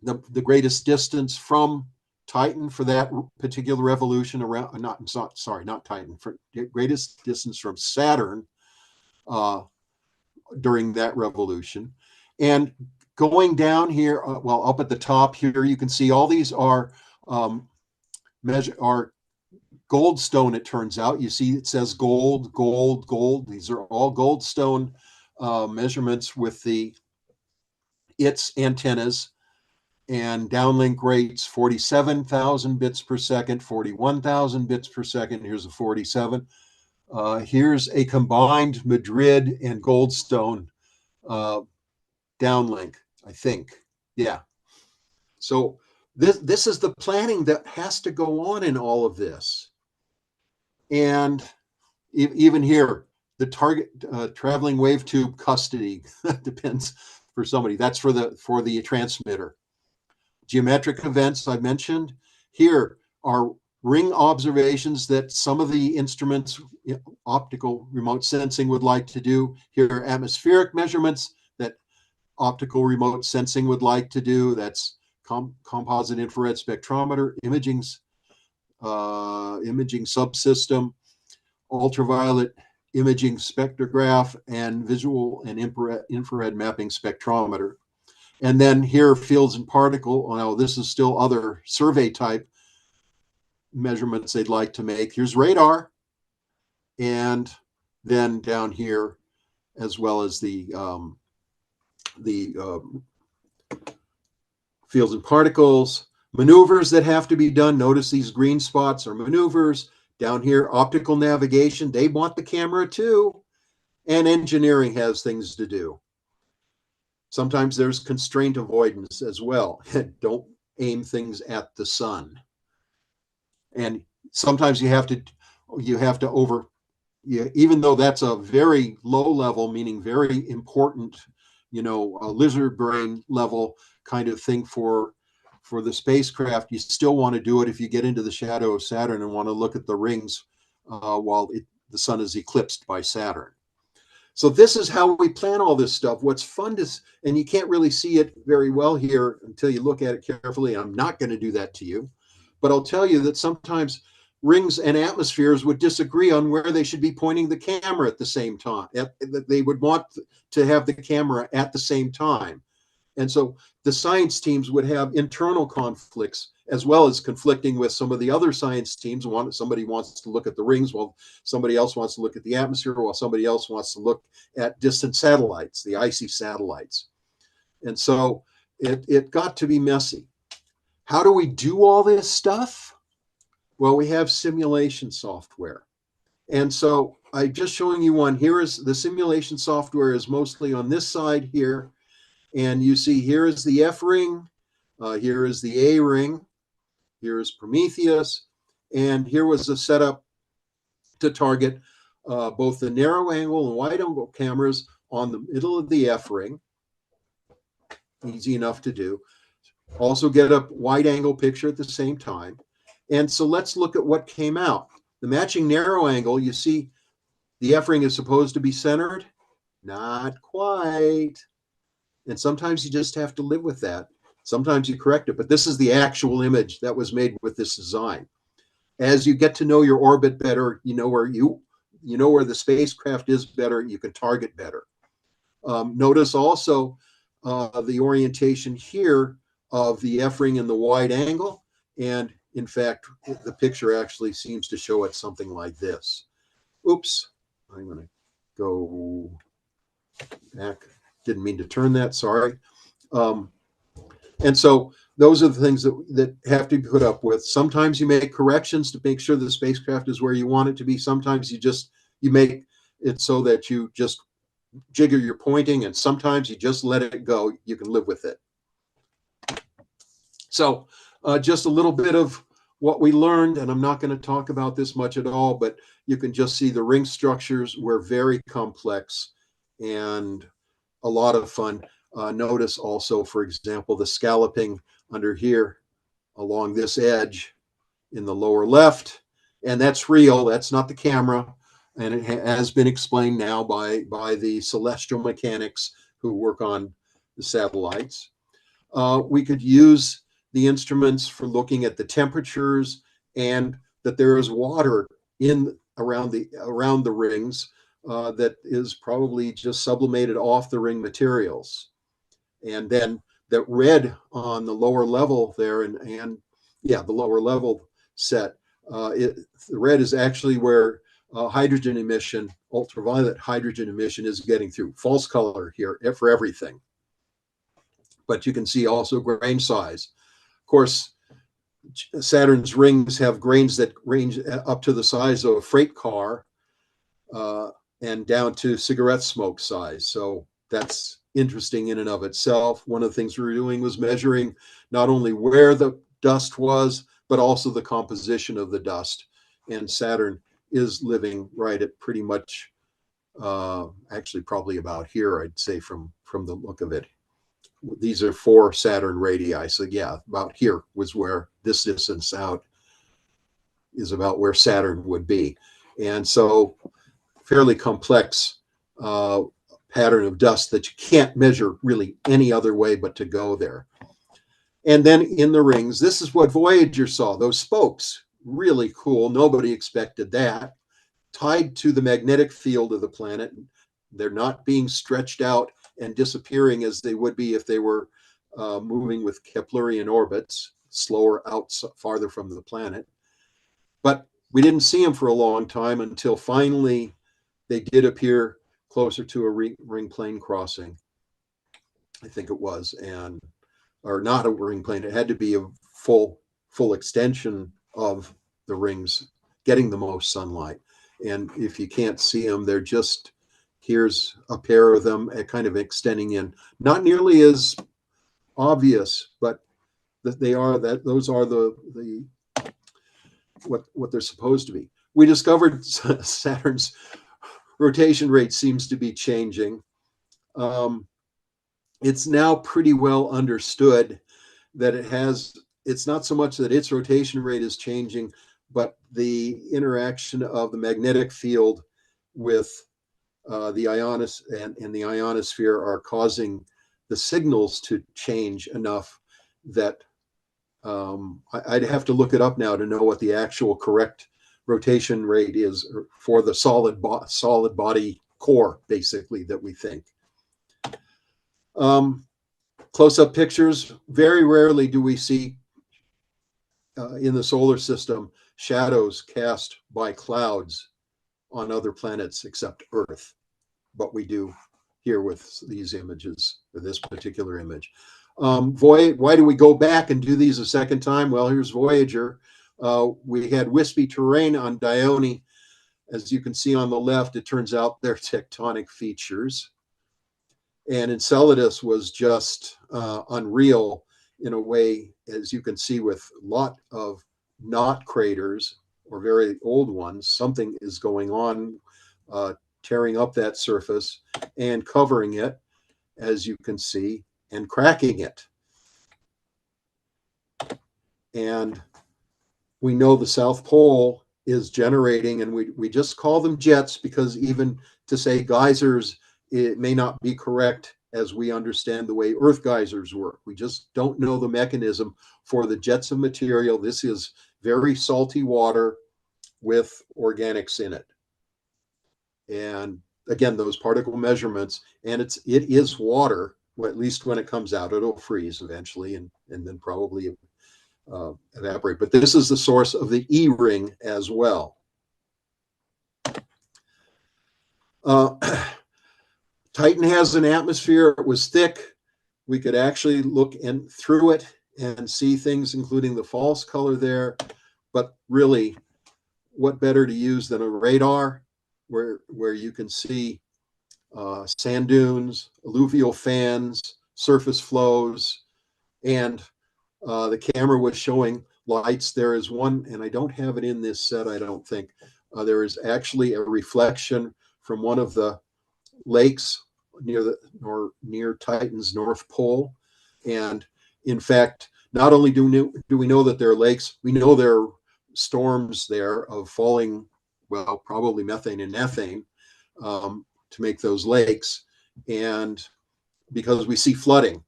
the greatest distance from Titan for that particular revolution around, not Titan, for greatest distance from Saturn during that revolution. And going down here, well, up at the top here, you can see all these are goldstone, it turns out. You see it says gold, gold, gold. These are all goldstone measurements with its antennas, and downlink rates 47,000 bits per second, 41,000 bits per second. Here's a 47. Here's a combined Madrid and Goldstone downlink, I think. Yeah. So this is the planning that has to go on in all of this. And even here, the target traveling wave tube custody depends for somebody. That's for the transmitter. Geometric events I mentioned. Here are ring observations that some of the instruments, optical remote sensing, would like to do. Here are atmospheric measurements that optical remote sensing would like to do. That's composite infrared spectrometer, imaging subsystem, ultraviolet imaging spectrograph, and visual and infrared mapping spectrometer. And then here, fields and particle. Well, this is still other survey type measurements they'd like to make. Here's radar. And then down here, as well as the fields and particles, maneuvers that have to be done. Notice these green spots are maneuvers. Down here, optical navigation. They want the camera too. And engineering has things to do. Sometimes there's constraint avoidance as well. Don't aim things at the sun. And sometimes you have to even though that's a very low level, meaning very important, a lizard brain level kind of thing for the spacecraft, you still want to do it if you get into the shadow of Saturn and want to look at the rings while the sun is eclipsed by Saturn. So this is how we plan all this stuff. What's fun is, and you can't really see it very well here until you look at it carefully. I'm not going to do that to you, but I'll tell you that sometimes rings and atmospheres would disagree on where they should be pointing the camera at the same time. They would want to have the camera at the same time. And so the science teams would have internal conflicts as well as conflicting with some of the other science teams. Somebody wants to look at the rings while somebody else wants to look at the atmosphere, while somebody else wants to look at distant satellites, the icy satellites. And so it got to be messy. How do we do all this stuff? Well, we have simulation software. And so I'm just showing you one. Here is the simulation software is mostly on this side here. And you see here is the F ring, here is the A ring, here is Prometheus, and here was the setup to target both the narrow angle and wide angle cameras on the middle of the F ring. Easy enough to do. Also get a wide angle picture at the same time. And so let's look at what came out. The matching narrow angle, you see the F ring is supposed to be centered. Not quite. And sometimes you just have to live with that. Sometimes you correct it, but this is the actual image that was made with this design. As you get to know your orbit better, you know where the spacecraft is better, you can target better. Notice also the orientation here of the F ring and the wide angle. And in fact, the picture actually seems to show it something like this. Oops, I'm going to go back. Didn't mean to turn that, sorry. And so those are the things that have to be put up with. Sometimes you make corrections to make sure the spacecraft is where you want it to be. Sometimes you make it so that you just jigger your pointing, and sometimes you just let it go. You can live with it. So just a little bit of what we learned, and I'm not going to talk about this much at all, but you can just see the ring structures were very complex and a lot of fun. Notice also, for example, the scalloping under here along this edge in the lower left, and that's real. That's not the camera, and it has been explained now by the celestial mechanics who work on the satellites. We could use the instruments for looking at the temperatures and that there is water around the rings that is probably just sublimated off the ring materials. And then that red on the lower level there, and the lower level set, the red is actually where hydrogen emission, ultraviolet hydrogen emission is getting through. False color here for everything. But you can see also grain size. Of course, Saturn's rings have grains that range up to the size of a freight car and down to cigarette smoke size. So that's interesting in and of itself. One of the things we were doing was measuring not only where the dust was, but also the composition of the dust. And Saturn is living right at pretty much, actually probably about here, I'd say from the look of it. These are 4 Saturn radii. So yeah, about here was where this distance out is about where Saturn would be. And so fairly complex pattern of dust that you can't measure really any other way but to go there. And then in the rings, this is what Voyager saw, those spokes, really cool. Nobody expected that. Tied to the magnetic field of the planet. They're not being stretched out and disappearing as they would be if they were moving with Keplerian orbits, slower out farther from the planet. But we didn't see them for a long time until finally they did appear closer to a ring plane crossing, I think it was, and or not a ring plane. It had to be a full extension of the rings, getting the most sunlight. And if you can't see them, they're just, here's a pair of them kind of extending in. Not nearly as obvious, but that they are, that those are the what they're supposed to be. We discovered Saturn's rotation rate seems to be changing. It's now pretty well understood that it's not so much that its rotation rate is changing, but the interaction of the magnetic field with the and the ionosphere are causing the signals to change enough that I'd have to look it up now to know what the actual correct rotation rate is for the solid body core, basically, that we think. Close-up pictures, very rarely do we see in the solar system shadows cast by clouds on other planets except Earth, but we do here with these images, or this particular image. Why do we go back and do these a second time? Well, here's Voyager. We had wispy terrain on Dione. As you can see on the left, it turns out they're tectonic features. And Enceladus was just unreal in a way, as you can see, with a lot of not craters or very old ones. Something is going on, tearing up that surface and covering it, as you can see, and cracking it. And we know the South Pole is generating, and we just call them jets because even to say geysers, it may not be correct as we understand the way Earth geysers work. We just don't know the mechanism for the jets of material. This is very salty water with organics in it. And again, those particle measurements, and it is water, well, at least when it comes out, it'll freeze eventually and then probably evaporate. But this is the source of the E ring as well. Titan has an atmosphere. It was thick. We could actually look through it and see things, including the false color there. But really, what better to use than a radar where you can see sand dunes, alluvial fans, surface flows, and the camera was showing lights. There is one, and I don't have it in this set, I don't think. There is actually a reflection from one of the lakes near Titan's North Pole. And in fact, not only do we know that there are lakes, we know there are storms there of falling, well, probably methane and methane to make those lakes. And because we see flooding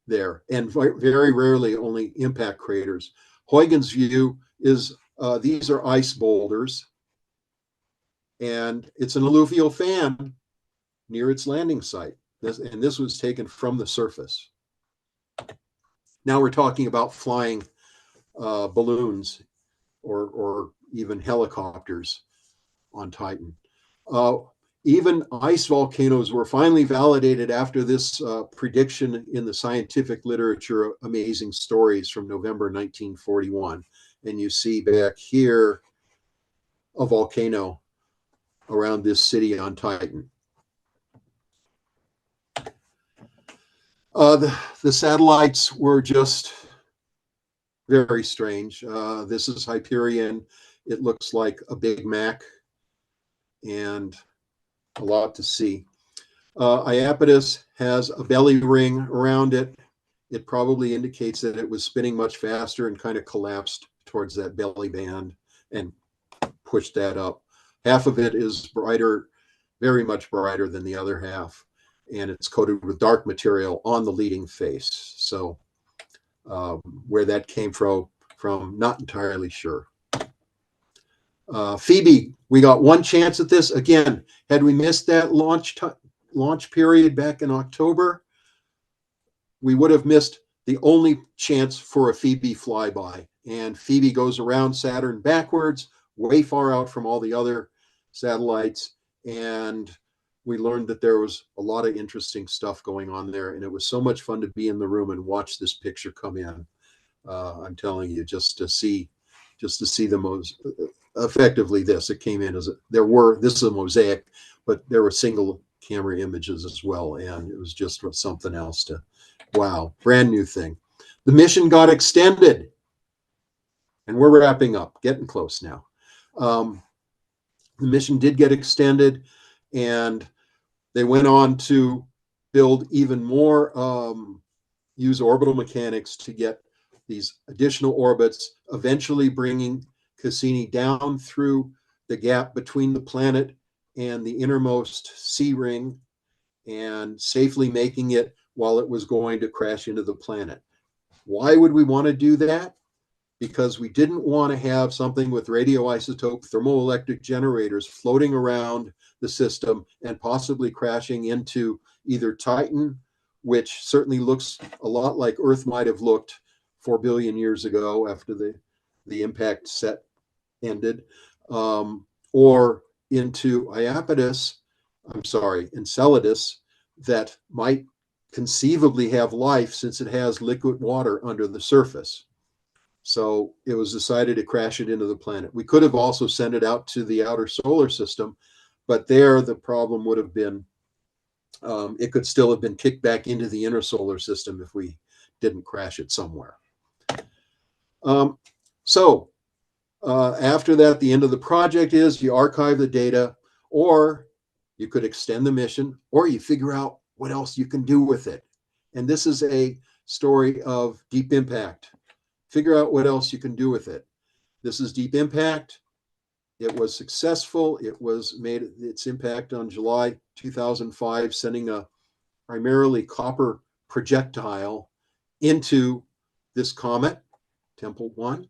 there, and very rarely only impact craters. Huygens' view is these are ice boulders, and it's an alluvial fan near its landing site. And this was taken from the surface. Now we're talking about flying balloons or even helicopters on Titan. Even ice volcanoes were finally validated after this prediction in the scientific literature, Amazing Stories, from November 1941. And you see back here a volcano around this city on Titan. The satellites were just very strange. This is Hyperion. It looks like a Big Mac and a lot to see. Iapetus has a belly ring around it. It probably indicates that it was spinning much faster and kind of collapsed towards that belly band and pushed that up. Half of it is brighter, very much brighter than the other half, and it's coated with dark material on the leading face. So where that came from, not entirely sure. Phoebe, we got one chance at this. Again, had we missed that launch period back in October, we would have missed the only chance for a Phoebe flyby. And Phoebe goes around Saturn backwards, way far out from all the other satellites. And we learned that there was a lot of interesting stuff going on there. And it was so much fun to be in the room and watch this picture come in. I'm telling you, just to see the most effectively this. It came in as this is a mosaic, but there were single camera images as well. And it was just something else to, wow, brand new thing. The mission got extended. And we're wrapping up, getting close now. The mission did get extended, and they went on to build even more, use orbital mechanics to get these additional orbits, eventually bringing Cassini down through the gap between the planet and the innermost sea ring and safely making it while it was going to crash into the planet. Why would we want to do that? Because we didn't want to have something with radioisotope thermoelectric generators floating around the system and possibly crashing into either Titan, which certainly looks a lot like Earth might have looked 4 billion years ago after the impact set ended, or into Enceladus, that might conceivably have life since it has liquid water under the surface. So it was decided to crash it into the planet. We could have also sent it out to the outer solar system, but there the problem would have been, it could still have been kicked back into the inner solar system if we didn't crash it somewhere. After that, the end of the project is you archive the data, or you could extend the mission, or you figure out what else you can do with it. And this is a story of deep impact. Figure out what else you can do with it. This is Deep Impact. It was successful. It was made its impact on July 2005, sending a primarily copper projectile into this comet, Tempel 1.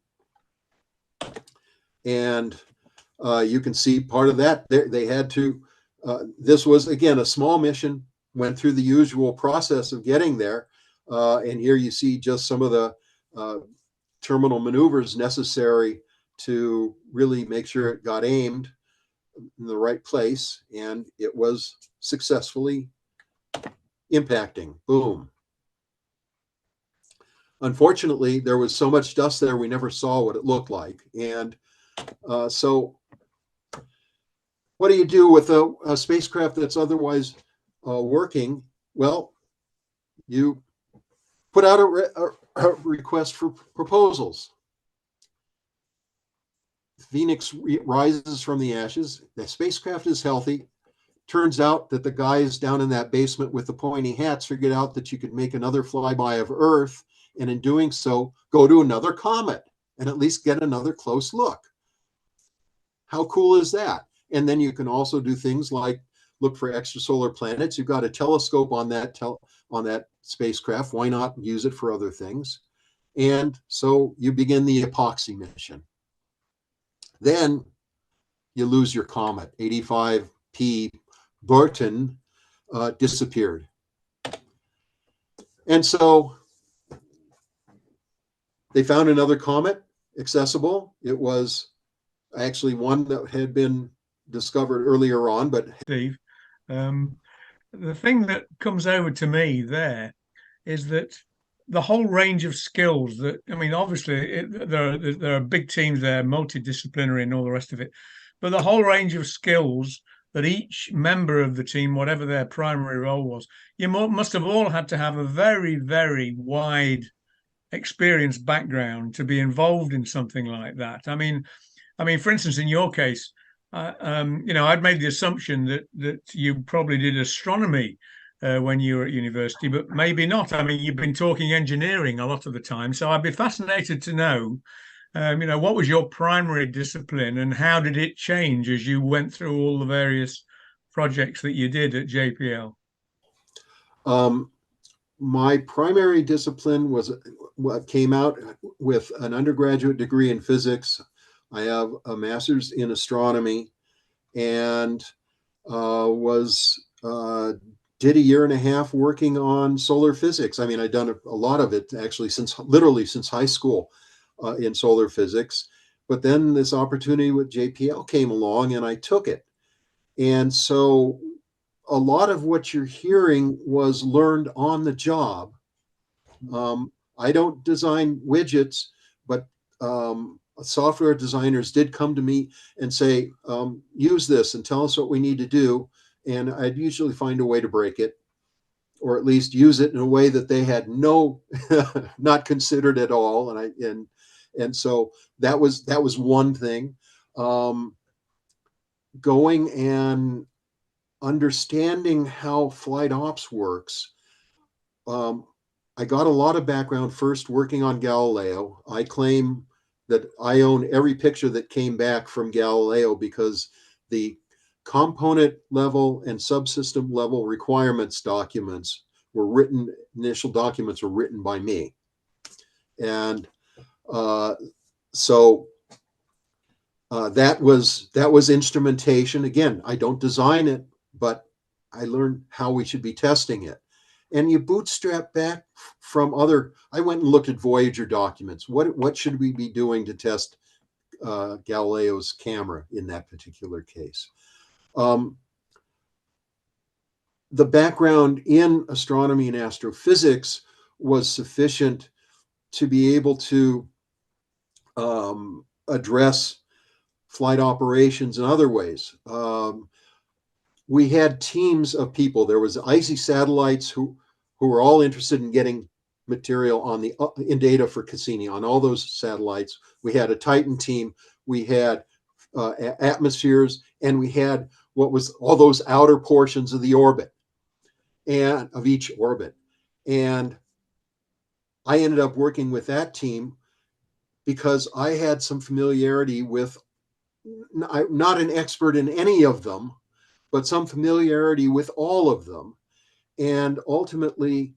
And you can see part of that. They had to, this was, again, a small mission, went through the usual process of getting there. And here you see just some of the terminal maneuvers necessary to really make sure it got aimed in the right place, and it was successfully impacting. Boom. Unfortunately, there was so much dust there we never saw what it looked like. And so what do you do with a spacecraft that's otherwise working? Well, you put out a request for proposals. Phoenix rises from the ashes. The spacecraft is healthy. Turns out that the guys down in that basement with the pointy hats figured out that you could make another flyby of Earth, and in doing so, go to another comet and at least get another close look. How cool is that? And then you can also do things like look for extrasolar planets. You've got a telescope on that spacecraft. Why not use it for other things? And so you begin the epoxy mission. Then you lose your comet. 85P Burton disappeared. And so they found another comet accessible. It was actually one that had been discovered earlier on, but Steve, the thing that comes over to me there is that the whole range of skills that, I mean, obviously there are big teams there, multidisciplinary and all the rest of it, but the whole range of skills that each member of the team, whatever their primary role was, you must have all had to have a very, very wide experienced background to be involved in something like that. I mean, for instance, in your case, I'd made the assumption that you probably did astronomy when you were at university, but maybe not. I mean, you've been talking engineering a lot of the time, so I'd be fascinated to know, what was your primary discipline and how did it change as you went through all the various projects that you did at JPL? My primary discipline was what came out with an undergraduate degree in physics. I have a master's in astronomy and did a year and a half working on solar physics. I mean, I'd done a lot of it actually literally since high school in solar physics. But then this opportunity with JPL came along and I took it. And so a lot of what you're hearing was learned on the job. I don't design widgets, but software designers did come to me and say, use this and tell us what we need to do. And I'd usually find a way to break it, or at least use it in a way that they had not considered at all. And so that was one thing. Going and understanding how flight ops works. I got a lot of background first working on Galileo. I claim that I own every picture that came back from Galileo because the component level and subsystem level requirements documents were written, initial documents were written by me. And so that was instrumentation. Again, I don't design it, but I learned how we should be testing it. And you bootstrap back from I went and looked at Voyager documents. What should we be doing to test Galileo's camera in that particular case? The background in astronomy and astrophysics was sufficient to be able to address flight operations in other ways. We had teams of people. There was icy satellites who were all interested in getting material on in data for Cassini on all those satellites. We had a Titan team. We had atmospheres, and we had what was all those outer portions of the orbit and of each orbit. And I ended up working with that team because I had some familiarity with, I'm not an expert in any of them, but some familiarity with all of them. And ultimately,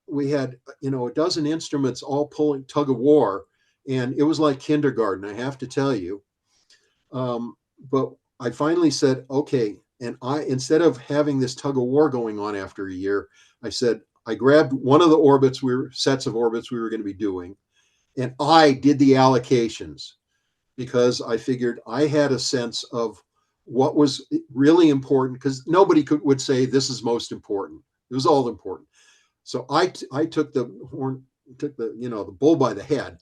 we had, a dozen instruments all pulling tug of war. And it was like kindergarten, I have to tell you. But I finally said, okay. And instead of having this tug of war going on after a year, I grabbed one of the sets of orbits we were going to be doing. And I did the allocations because I figured I had a sense of what was really important, because nobody would say this is most important. It was all important. So I took the bull by the head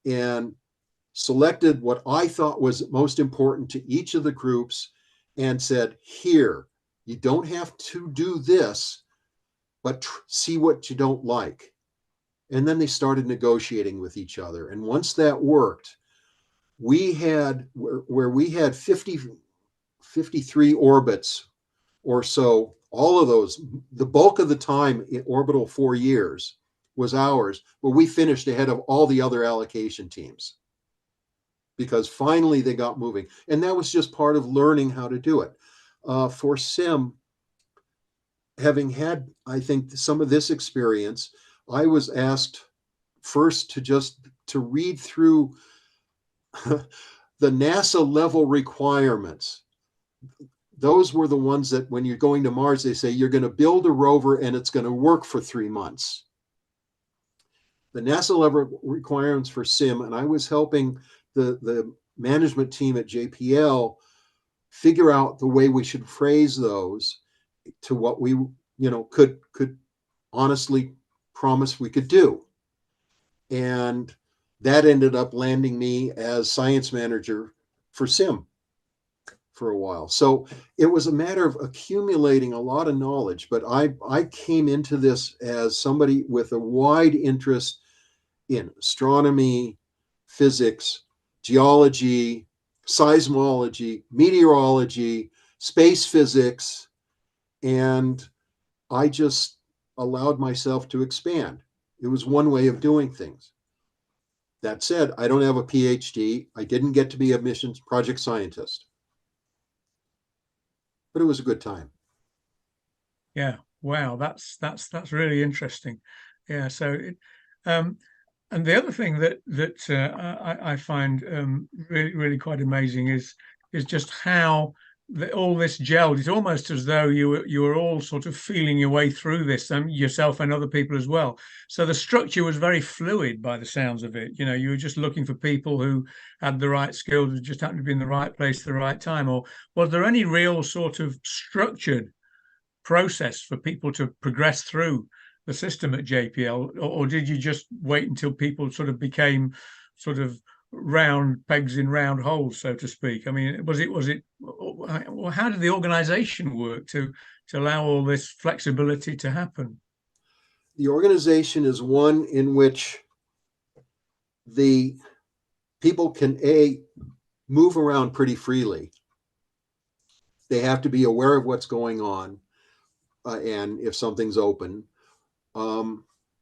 and selected what I thought was most important to each of the groups and said, here, you don't have to do this, but see what you don't like. And then they started negotiating with each other. And once that worked, we had where we had 53 orbits or so, all of those, the bulk of the time in orbital 4 years was ours, but we finished ahead of all the other allocation teams because finally they got moving. And that was just part of learning how to do it. For SIM, having had, I think, some of this experience, I was asked first to read through the NASA level requirements. Those were the ones that when you're going to Mars, they say you're going to build a rover and it's going to work for 3 months. The NASA level requirements for SIM, and I was helping the management team at JPL figure out the way we should phrase those to what we could honestly promise we could do. And that ended up landing me as science manager for SIM for a while. So it was a matter of accumulating a lot of knowledge, but I came into this as somebody with a wide interest in astronomy, physics, geology, seismology, meteorology, space physics, and I just allowed myself to expand. It was one way of doing things. That said, I don't have a PhD. I didn't get to be a missions project scientist, but it was a good time. Yeah. Wow. That's really interesting. Yeah. So, and the other thing that I find really quite amazing is just how all this gelled. It's almost as though you were all sort of feeling your way through this, yourself and other people as well. So the structure was very fluid by the sounds of it. You know, you were just looking for people who had the right skills, who just happened to be in the right place at the right time. Or was there any real sort of structured process for people to progress through the system at JPL, or did you just wait until people sort of became sort of round pegs in round holes, so to speak? I mean, was it how did the organization work to allow all this flexibility to happen? The organization is one in which the people can move around pretty freely. They have to be aware of what's going on, and if something's open.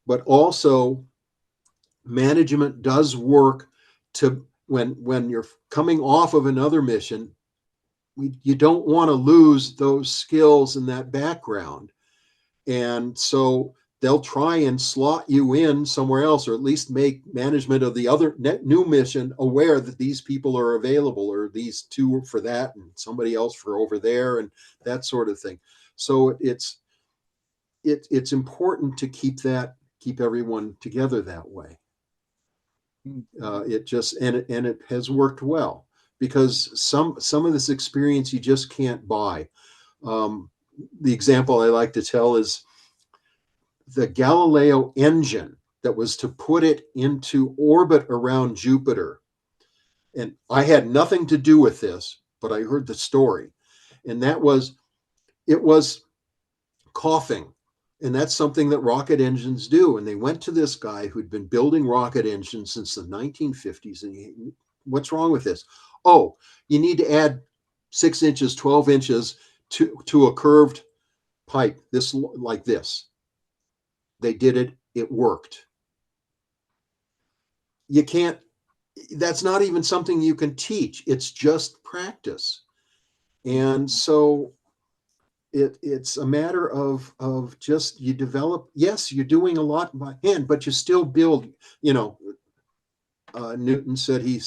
But also, management does work to when you're coming off of another mission, you don't want to lose those skills and that background. And so they'll try and slot you in somewhere else, or at least make management of the other new mission aware that these people are available, or these two for that and somebody else for over there, and that sort of thing. So it's important to keep everyone together that way. It has worked well, because some of this experience you just can't buy. The example I like to tell is the Galileo engine that was to put it into orbit around Jupiter. And I had nothing to do with this, but I heard the story. And it was coughing. And that's something that rocket engines do. And they went to this guy who'd been building rocket engines since the 1950s. And what's wrong with this? Oh, you need to add 6 inches, 12 inches to a curved pipe, like this. They did it. It worked. That's not even something you can teach. It's just practice. And so it's a matter of just, you develop. Yes, you're doing a lot by hand, but you still build. Newton said he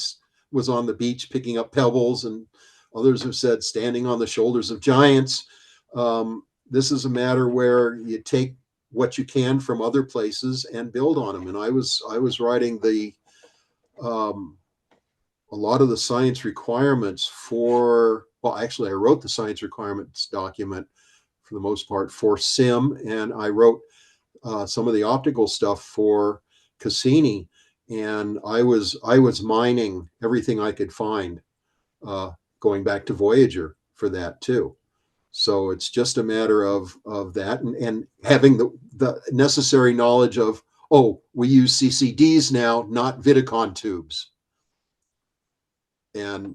was on the beach picking up pebbles, and others have said standing on the shoulders of giants. This is a matter where you take what you can from other places and build on them. And I was writing a lot of the science requirements I wrote the science requirements document for the most part for SIM, and I wrote some of the optical stuff for Cassini, and I was mining everything I could find, going back to Voyager for that too. So it's just a matter of that, and having the necessary knowledge of, we use CCDs now, not Vidicon tubes. And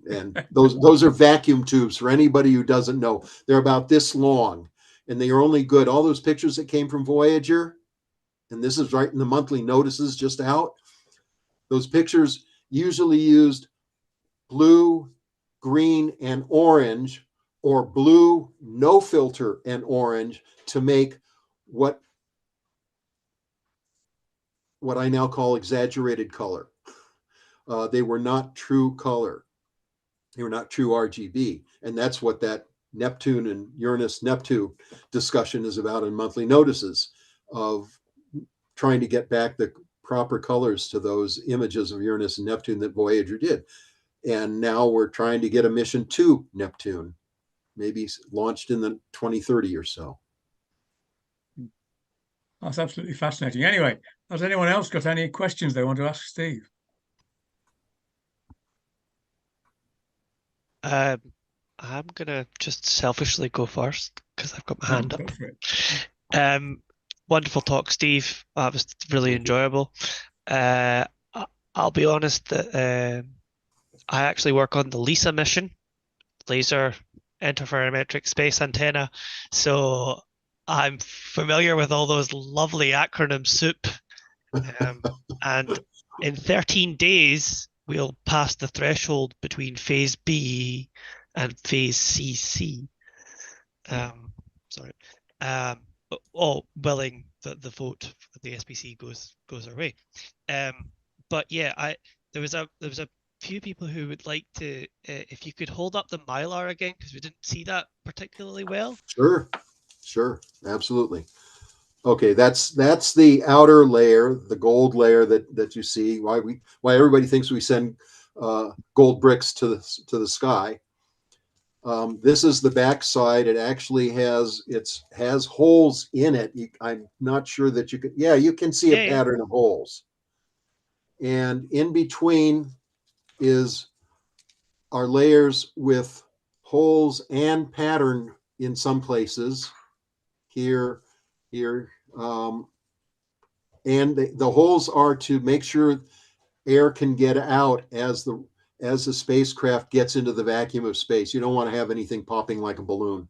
those are vacuum tubes, for anybody who doesn't know. They're about this long, and they are only good. All those pictures that came from Voyager, and this is right in the monthly notices just out, those pictures usually used blue, green, and orange, or blue, no filter, and orange to make what I now call exaggerated color. They were not true color. They were not true RGB. And that's what that Neptune and Uranus-Neptune discussion is about in monthly notices, of trying to get back the proper colors to those images of Uranus and Neptune that Voyager did. And now we're trying to get a mission to Neptune, maybe launched in the 2030 or so. That's absolutely fascinating. Anyway, has anyone else got any questions they want to ask Steve? I'm gonna just selfishly go first because I've got my hand up. Go for it. Wonderful talk, Steve. That was really enjoyable. I'll be honest that I actually work on the LISA mission, Laser Interferometric Space Antenna. So I'm familiar with all those lovely acronym soup. And in 13 days, we'll pass the threshold between phase B and phase CC. Sorry. All willing that the vote for the SPC goes our way. But yeah, there was a few people who would like to, if you could hold up the Mylar again, because we didn't see that particularly well. Sure, absolutely. Okay, that's the outer layer, the gold layer that you see. Why everybody thinks we send gold bricks to the sky. This is the back side. It actually has holes in it. I'm not sure that you can. Yeah, you can see a pattern of holes. And in between are layers with holes and pattern in some places. Here. And the holes are to make sure air can get out as the spacecraft gets into the vacuum of space. You don't want to have anything popping like a balloon.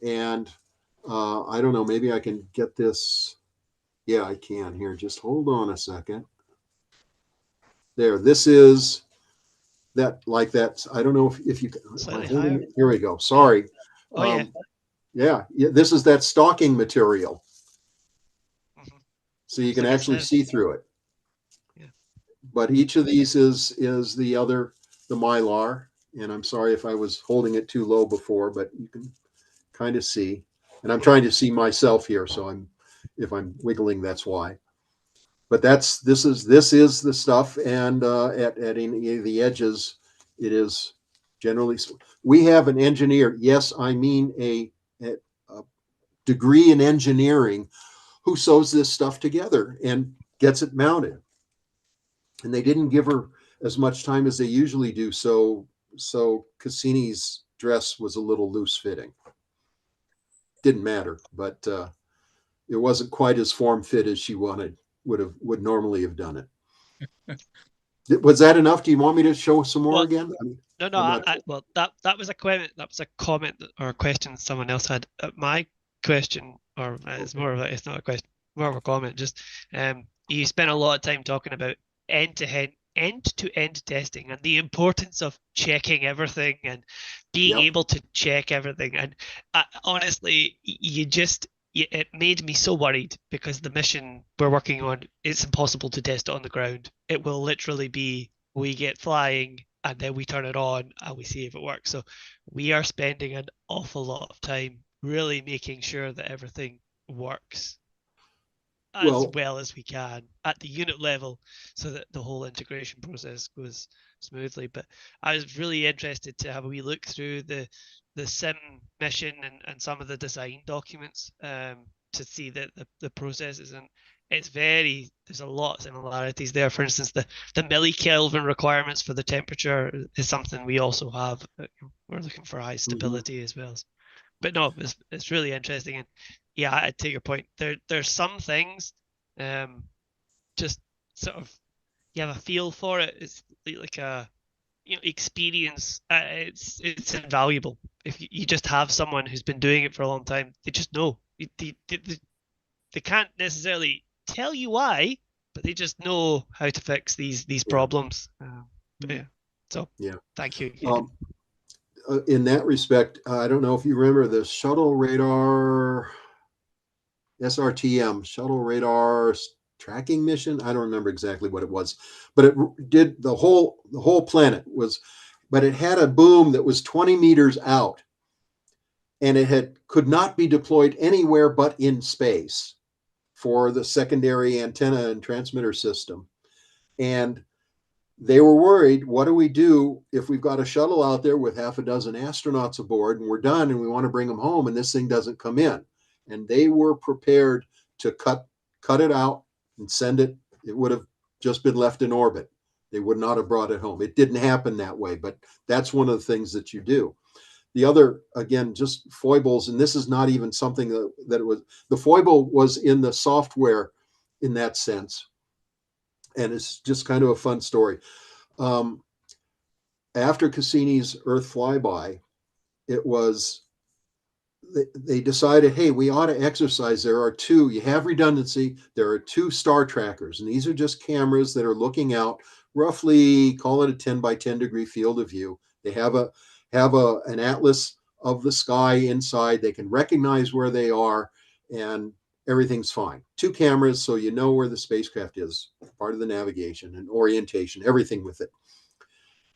And I don't know, maybe I can get this. Yeah, I can. Here, just hold on a second. There, this is that, like that. I don't know if you can. Slightly higher. Here we go. Sorry. Oh, yeah, this is that stocking material. Mm-hmm. So you can actually see through it. Yeah. But each of these is the Mylar. And I'm sorry if I was holding it too low before, but you can kind of see. And I'm trying to see myself here, so if I'm wiggling, that's why. But this is the stuff, and at the edges, it is generally. We have an engineer. Yes, I mean a degree in engineering, who sews this stuff together and gets it mounted. And they didn't give her as much time as they usually do, so Cassini's dress was a little loose fitting. Didn't matter, but it wasn't quite as form fit as she would normally have done it. Was that enough? Do you want me to show some more again? No. Well, that was a comment. That was a comment or a question someone else had. My question, or it's more of it's not a question, more of a comment. Just you spent a lot of time talking about end-to-end testing and the importance of checking everything and being able to check everything. And honestly, it made me so worried, because the mission we're working on, it's impossible to test it on the ground. It will literally be, we get flying and then we turn it on and we see if it works. So we are spending an awful lot of time really making sure that everything works as well as we can at the unit level, so that the whole integration process goes smoothly. But I was really interested to have a wee look through the sim mission and some of the design documents to see that the processes, and there's a lot of similarities there. For instance, the millikelvin requirements for the temperature is something we also have. We're looking for high stability as well. But no, it's really interesting. And yeah, I take your point. There's some things, just sort of, you have a feel for it. It's like a experience. It's invaluable if you just have someone who's been doing it for a long time. They just know. They can't necessarily tell you why, but they just know how to fix these problems. So thank you. In that respect, I don't know if you remember the shuttle radar, SRTM, shuttle radar tracking mission. I don't remember exactly what it was, but it did the whole planet was, but it had a boom that was 20 meters out, and it could not be deployed anywhere but in space for the secondary antenna and transmitter system. And they were worried, what do we do if we've got a shuttle out there with half a dozen astronauts aboard and we're done and we want to bring them home and this thing doesn't come in? And they were prepared to cut it out and send it. It would have just been left in orbit. They would not have brought it home. It didn't happen that way, but that's one of the things that you do. The other, again, just foibles, and this is not even something that it was, the foible was in the software in that sense. And it's just kind of a fun story. after Cassini's Earth flyby, it was, they decided, hey, we ought to exercise. There are two, you have redundancy. There are two star trackers, and these are just cameras that are looking out roughly, call it a 10 by 10 degree field of view. They have an atlas of the sky inside. They can recognize where they are, and everything's fine. Two cameras, so you know where the spacecraft is, part of the navigation and orientation, everything with it.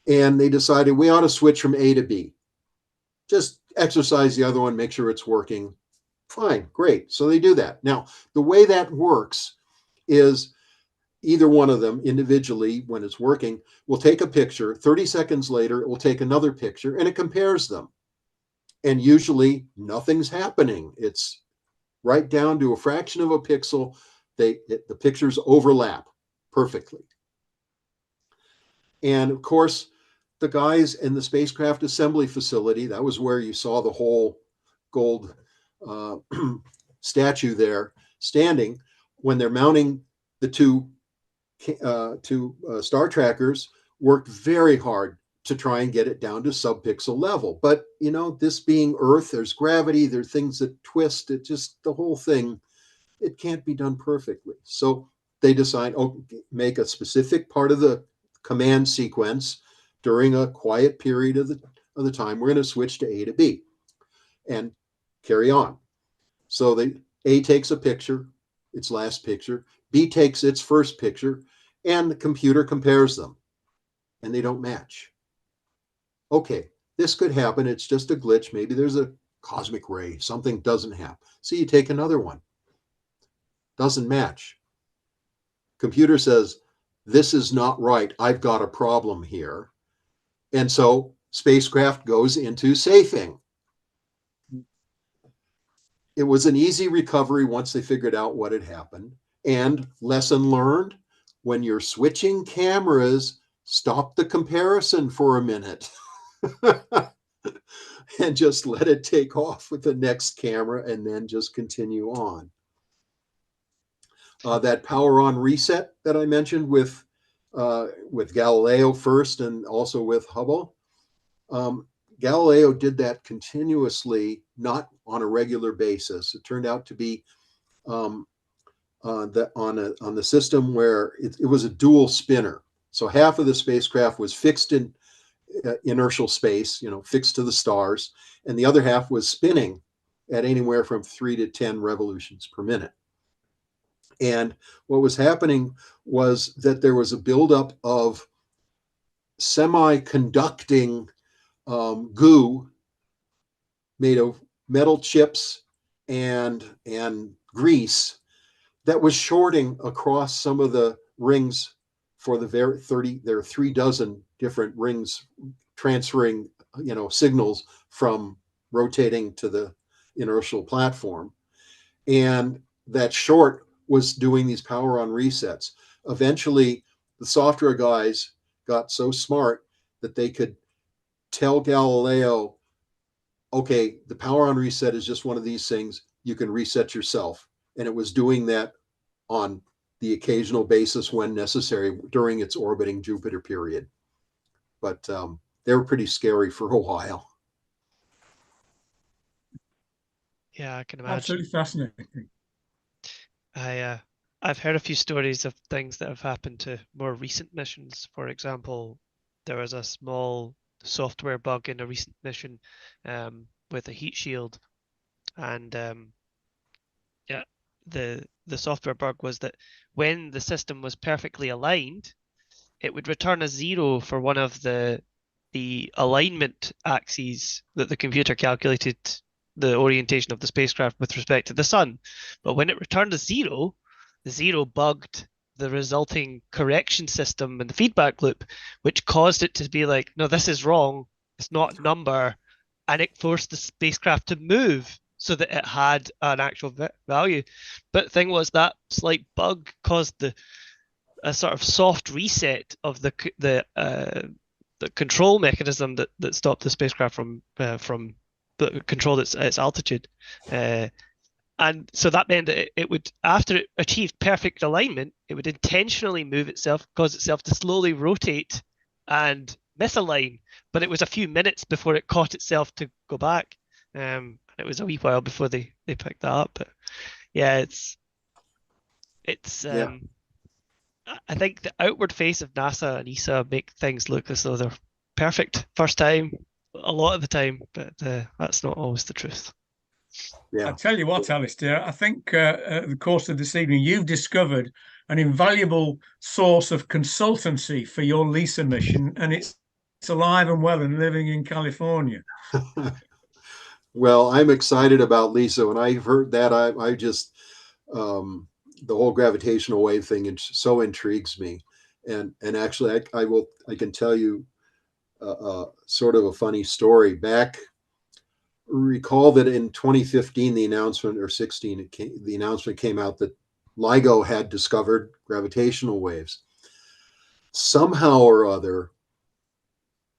And they decided we ought to switch from A to B. Just exercise the other one, make sure it's working. Fine, great. So they do that. Now, the way that works is either one of them individually, when it's working, will take a picture. 30 seconds later, it will take another picture, and it compares them. And usually nothing's happening. It's right down to a fraction of a pixel. The pictures overlap perfectly. And of course, the guys in the spacecraft assembly facility, that was where you saw the whole gold statue there standing, when they're mounting the two star trackers, worked very hard to try and get it down to sub-pixel level. But, you know, this being Earth, there's gravity, there are things that twist, it just, the whole thing, it can't be done perfectly. So they decide, make a specific part of the command sequence during a quiet period of the time. We're going to switch to A to B and carry on. So A takes a picture, its last picture, B takes its first picture, and the computer compares them, and they don't match. Okay, this could happen. It's just a glitch. Maybe there's a cosmic ray. Something doesn't happen. So you take another one. Doesn't match. Computer says, this is not right. I've got a problem here. And so spacecraft goes into safing. It was an easy recovery once they figured out what had happened. And lesson learned, when you're switching cameras, stop the comparison for a minute and just let it take off with the next camera and then just continue on. That power on reset that I mentioned with Galileo first and also with Hubble, Galileo did that continuously, not on a regular basis. It turned out to be on the system where it was a dual spinner. So half of the spacecraft was fixed in inertial space, fixed to the stars, and the other half was spinning at anywhere from 3 to 10 revolutions per minute. And what was happening was that there was a buildup of semi-conducting goo made of metal chips and grease that was shorting across some of the rings for there are 3 dozen different rings transferring, signals from rotating to the inertial platform. And that short was doing these power on resets. Eventually, the software guys got so smart that they could tell Galileo, okay, the power on reset is just one of these things. You can reset yourself. And it was doing that on the occasional basis when necessary during its orbiting Jupiter period. But they were pretty scary for a while. Yeah, I can imagine. Absolutely fascinating. I've heard a few stories of things that have happened to more recent missions. For example, there was a small software bug in a recent mission with a heat shield, and the software bug was that when the system was perfectly aligned, it would return a 0 for one of the alignment axes that the computer calculated the orientation of the spacecraft with respect to the sun. But when it returned a 0, the 0 bugged the resulting correction system and the feedback loop, which caused it to be like, no, this is wrong. It's not a number. And it forced the spacecraft to move so that it had an actual value. But the thing was, that slight bug caused a sort of soft reset of the control mechanism that stopped the spacecraft from controlled its altitude. And so that meant that it would, after it achieved perfect alignment, it would intentionally move itself, cause itself to slowly rotate and misalign, but it was a few minutes before it caught itself to go back. It was a wee while before they picked that up. But yeah, it's Yeah. I think the outward face of NASA and ESA make things look as though they're perfect first time, a lot of the time, but that's not always the truth. Yeah. I tell you what, Alistair, I think the course of this evening, you've discovered an invaluable source of consultancy for your LISA mission, and it's alive and well and living in California. Well, I'm excited about LISA. When I heard that, I just the whole gravitational wave thing so intrigues me. And actually, I can tell you sort of a funny story. Recall that in 2015, the announcement, or 16, the announcement came out that LIGO had discovered gravitational waves. Somehow or other,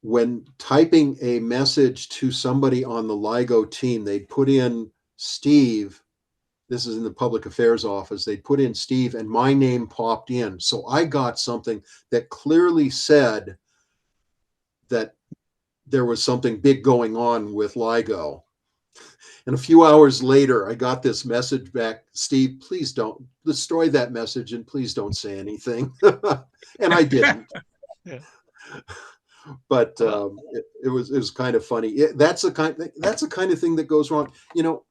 when typing a message to somebody on the LIGO team, they'd put in Steve. This is in the public affairs office. They'd put in Steve and my name popped in. So I got something that clearly said that there was something big going on with LIGO. And a few hours later, I got this message back, Steve, please don't destroy that message and please don't say anything. And I didn't. Yeah. But it was kind of funny. That's the kind of thing that goes wrong. You know,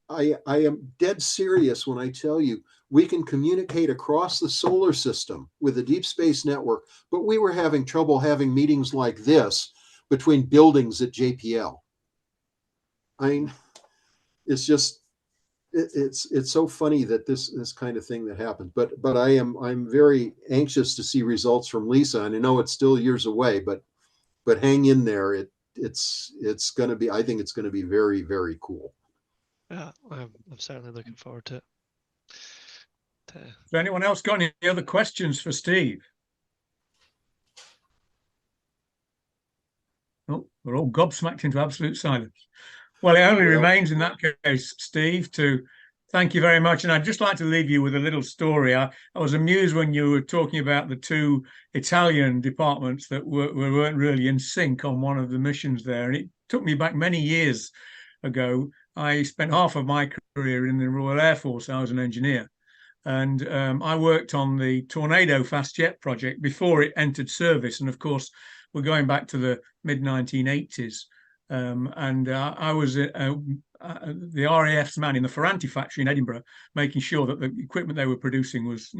I am dead serious when I tell you we can communicate across the solar system with a deep space network, but we were having trouble having meetings like this between buildings at JPL. I mean, it's just it's so funny that this kind of thing that happens. But I'm very anxious to see results from LISA, and I know it's still years away, but hang in there. It's going to be. I think it's going to be very, very cool. Yeah, I'm certainly looking forward to it. Has anyone else got any other questions for Steve? Oh, we're all gobsmacked into absolute silence. Well, it only remains in that case, Steve, to thank you very much. And I'd just like to leave you with a little story. I was amused when you were talking about the two Italian departments that weren't really in sync on one of the missions there. And it took me back many years ago. I spent half of my career in the Royal Air Force. I was an engineer. And I worked on the Tornado fast jet project before it entered service. And of course, we're going back to the mid-1980s. I was the RAF's man in the Ferranti factory in Edinburgh, making sure that the equipment they were producing was,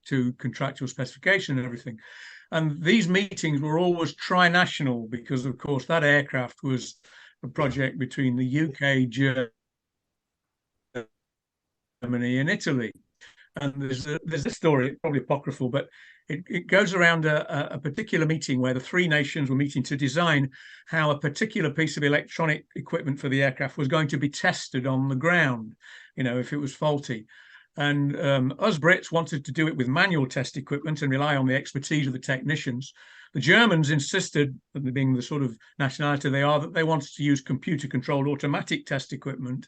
to contractual specification and everything. And these meetings were always trinational because, of course, that aircraft was a project between the UK, Germany, and Italy. And there's this story, probably apocryphal, but it goes around a particular meeting where the three nations were meeting to design how a particular piece of electronic equipment for the aircraft was going to be tested on the ground, if it was faulty. And us Brits wanted to do it with manual test equipment and rely on the expertise of the technicians. The Germans insisted, being the sort of nationality they are, that they wanted to use computer-controlled automatic test equipment.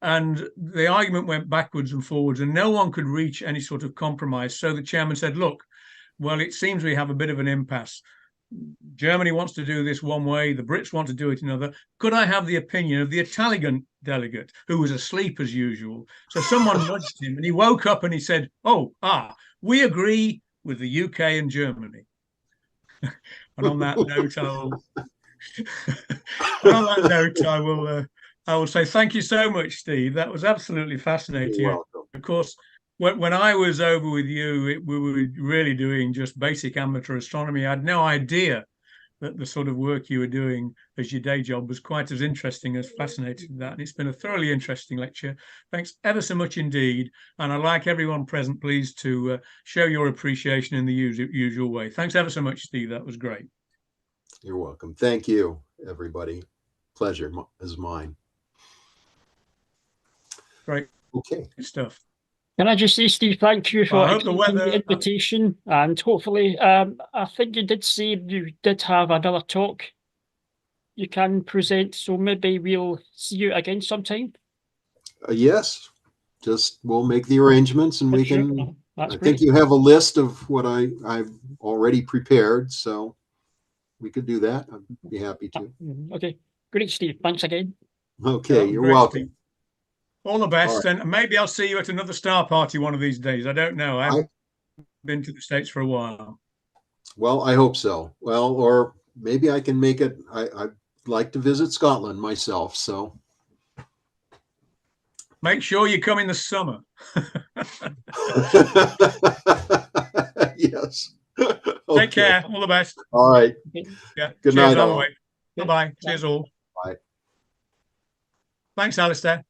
And the argument went backwards and forwards, and no one could reach any sort of compromise. So the chairman said, look, well, it seems we have a bit of an impasse. Germany wants to do this one way, the Brits want to do it another. Could I have the opinion of the Italian delegate, who was asleep as usual? So someone nudged him, and he woke up and he said, we agree with the UK and Germany. And on that note, I will say thank you so much, Steve. That was absolutely fascinating. You're welcome. Of course, when I was over with you, we were really doing just basic amateur astronomy. I had no idea that the sort of work you were doing as your day job was quite as interesting, as fascinating as that. And it's been a thoroughly interesting lecture. Thanks ever so much indeed. And I'd like everyone present, please, to show your appreciation in the usual way. Thanks ever so much, Steve. That was great. You're welcome. Thank you, everybody. Pleasure is mine. Great. Okay. Good stuff. Can I just say, Steve, thank you for the invitation, and hopefully, I think you did say you did have another talk you can present, so maybe we'll see you again sometime. Yes, just we'll make the arrangements and we can. That's I great. think you have a list of what I've already prepared, so we could do that. I'd be happy to. Okay, great, Steve. Thanks again. Okay, you're welcome. Steve. All the best, and maybe I'll see you at another star party one of these days. I don't know. I haven't been to the States for a while. Well, I hope so. Well, or maybe I can make it. I'd like to visit Scotland myself, so. Make sure you come in the summer. Yes. Take care. All the best. All right. Yeah. Good night, all. Bye-bye. Cheers all. Bye. Thanks, Alistair.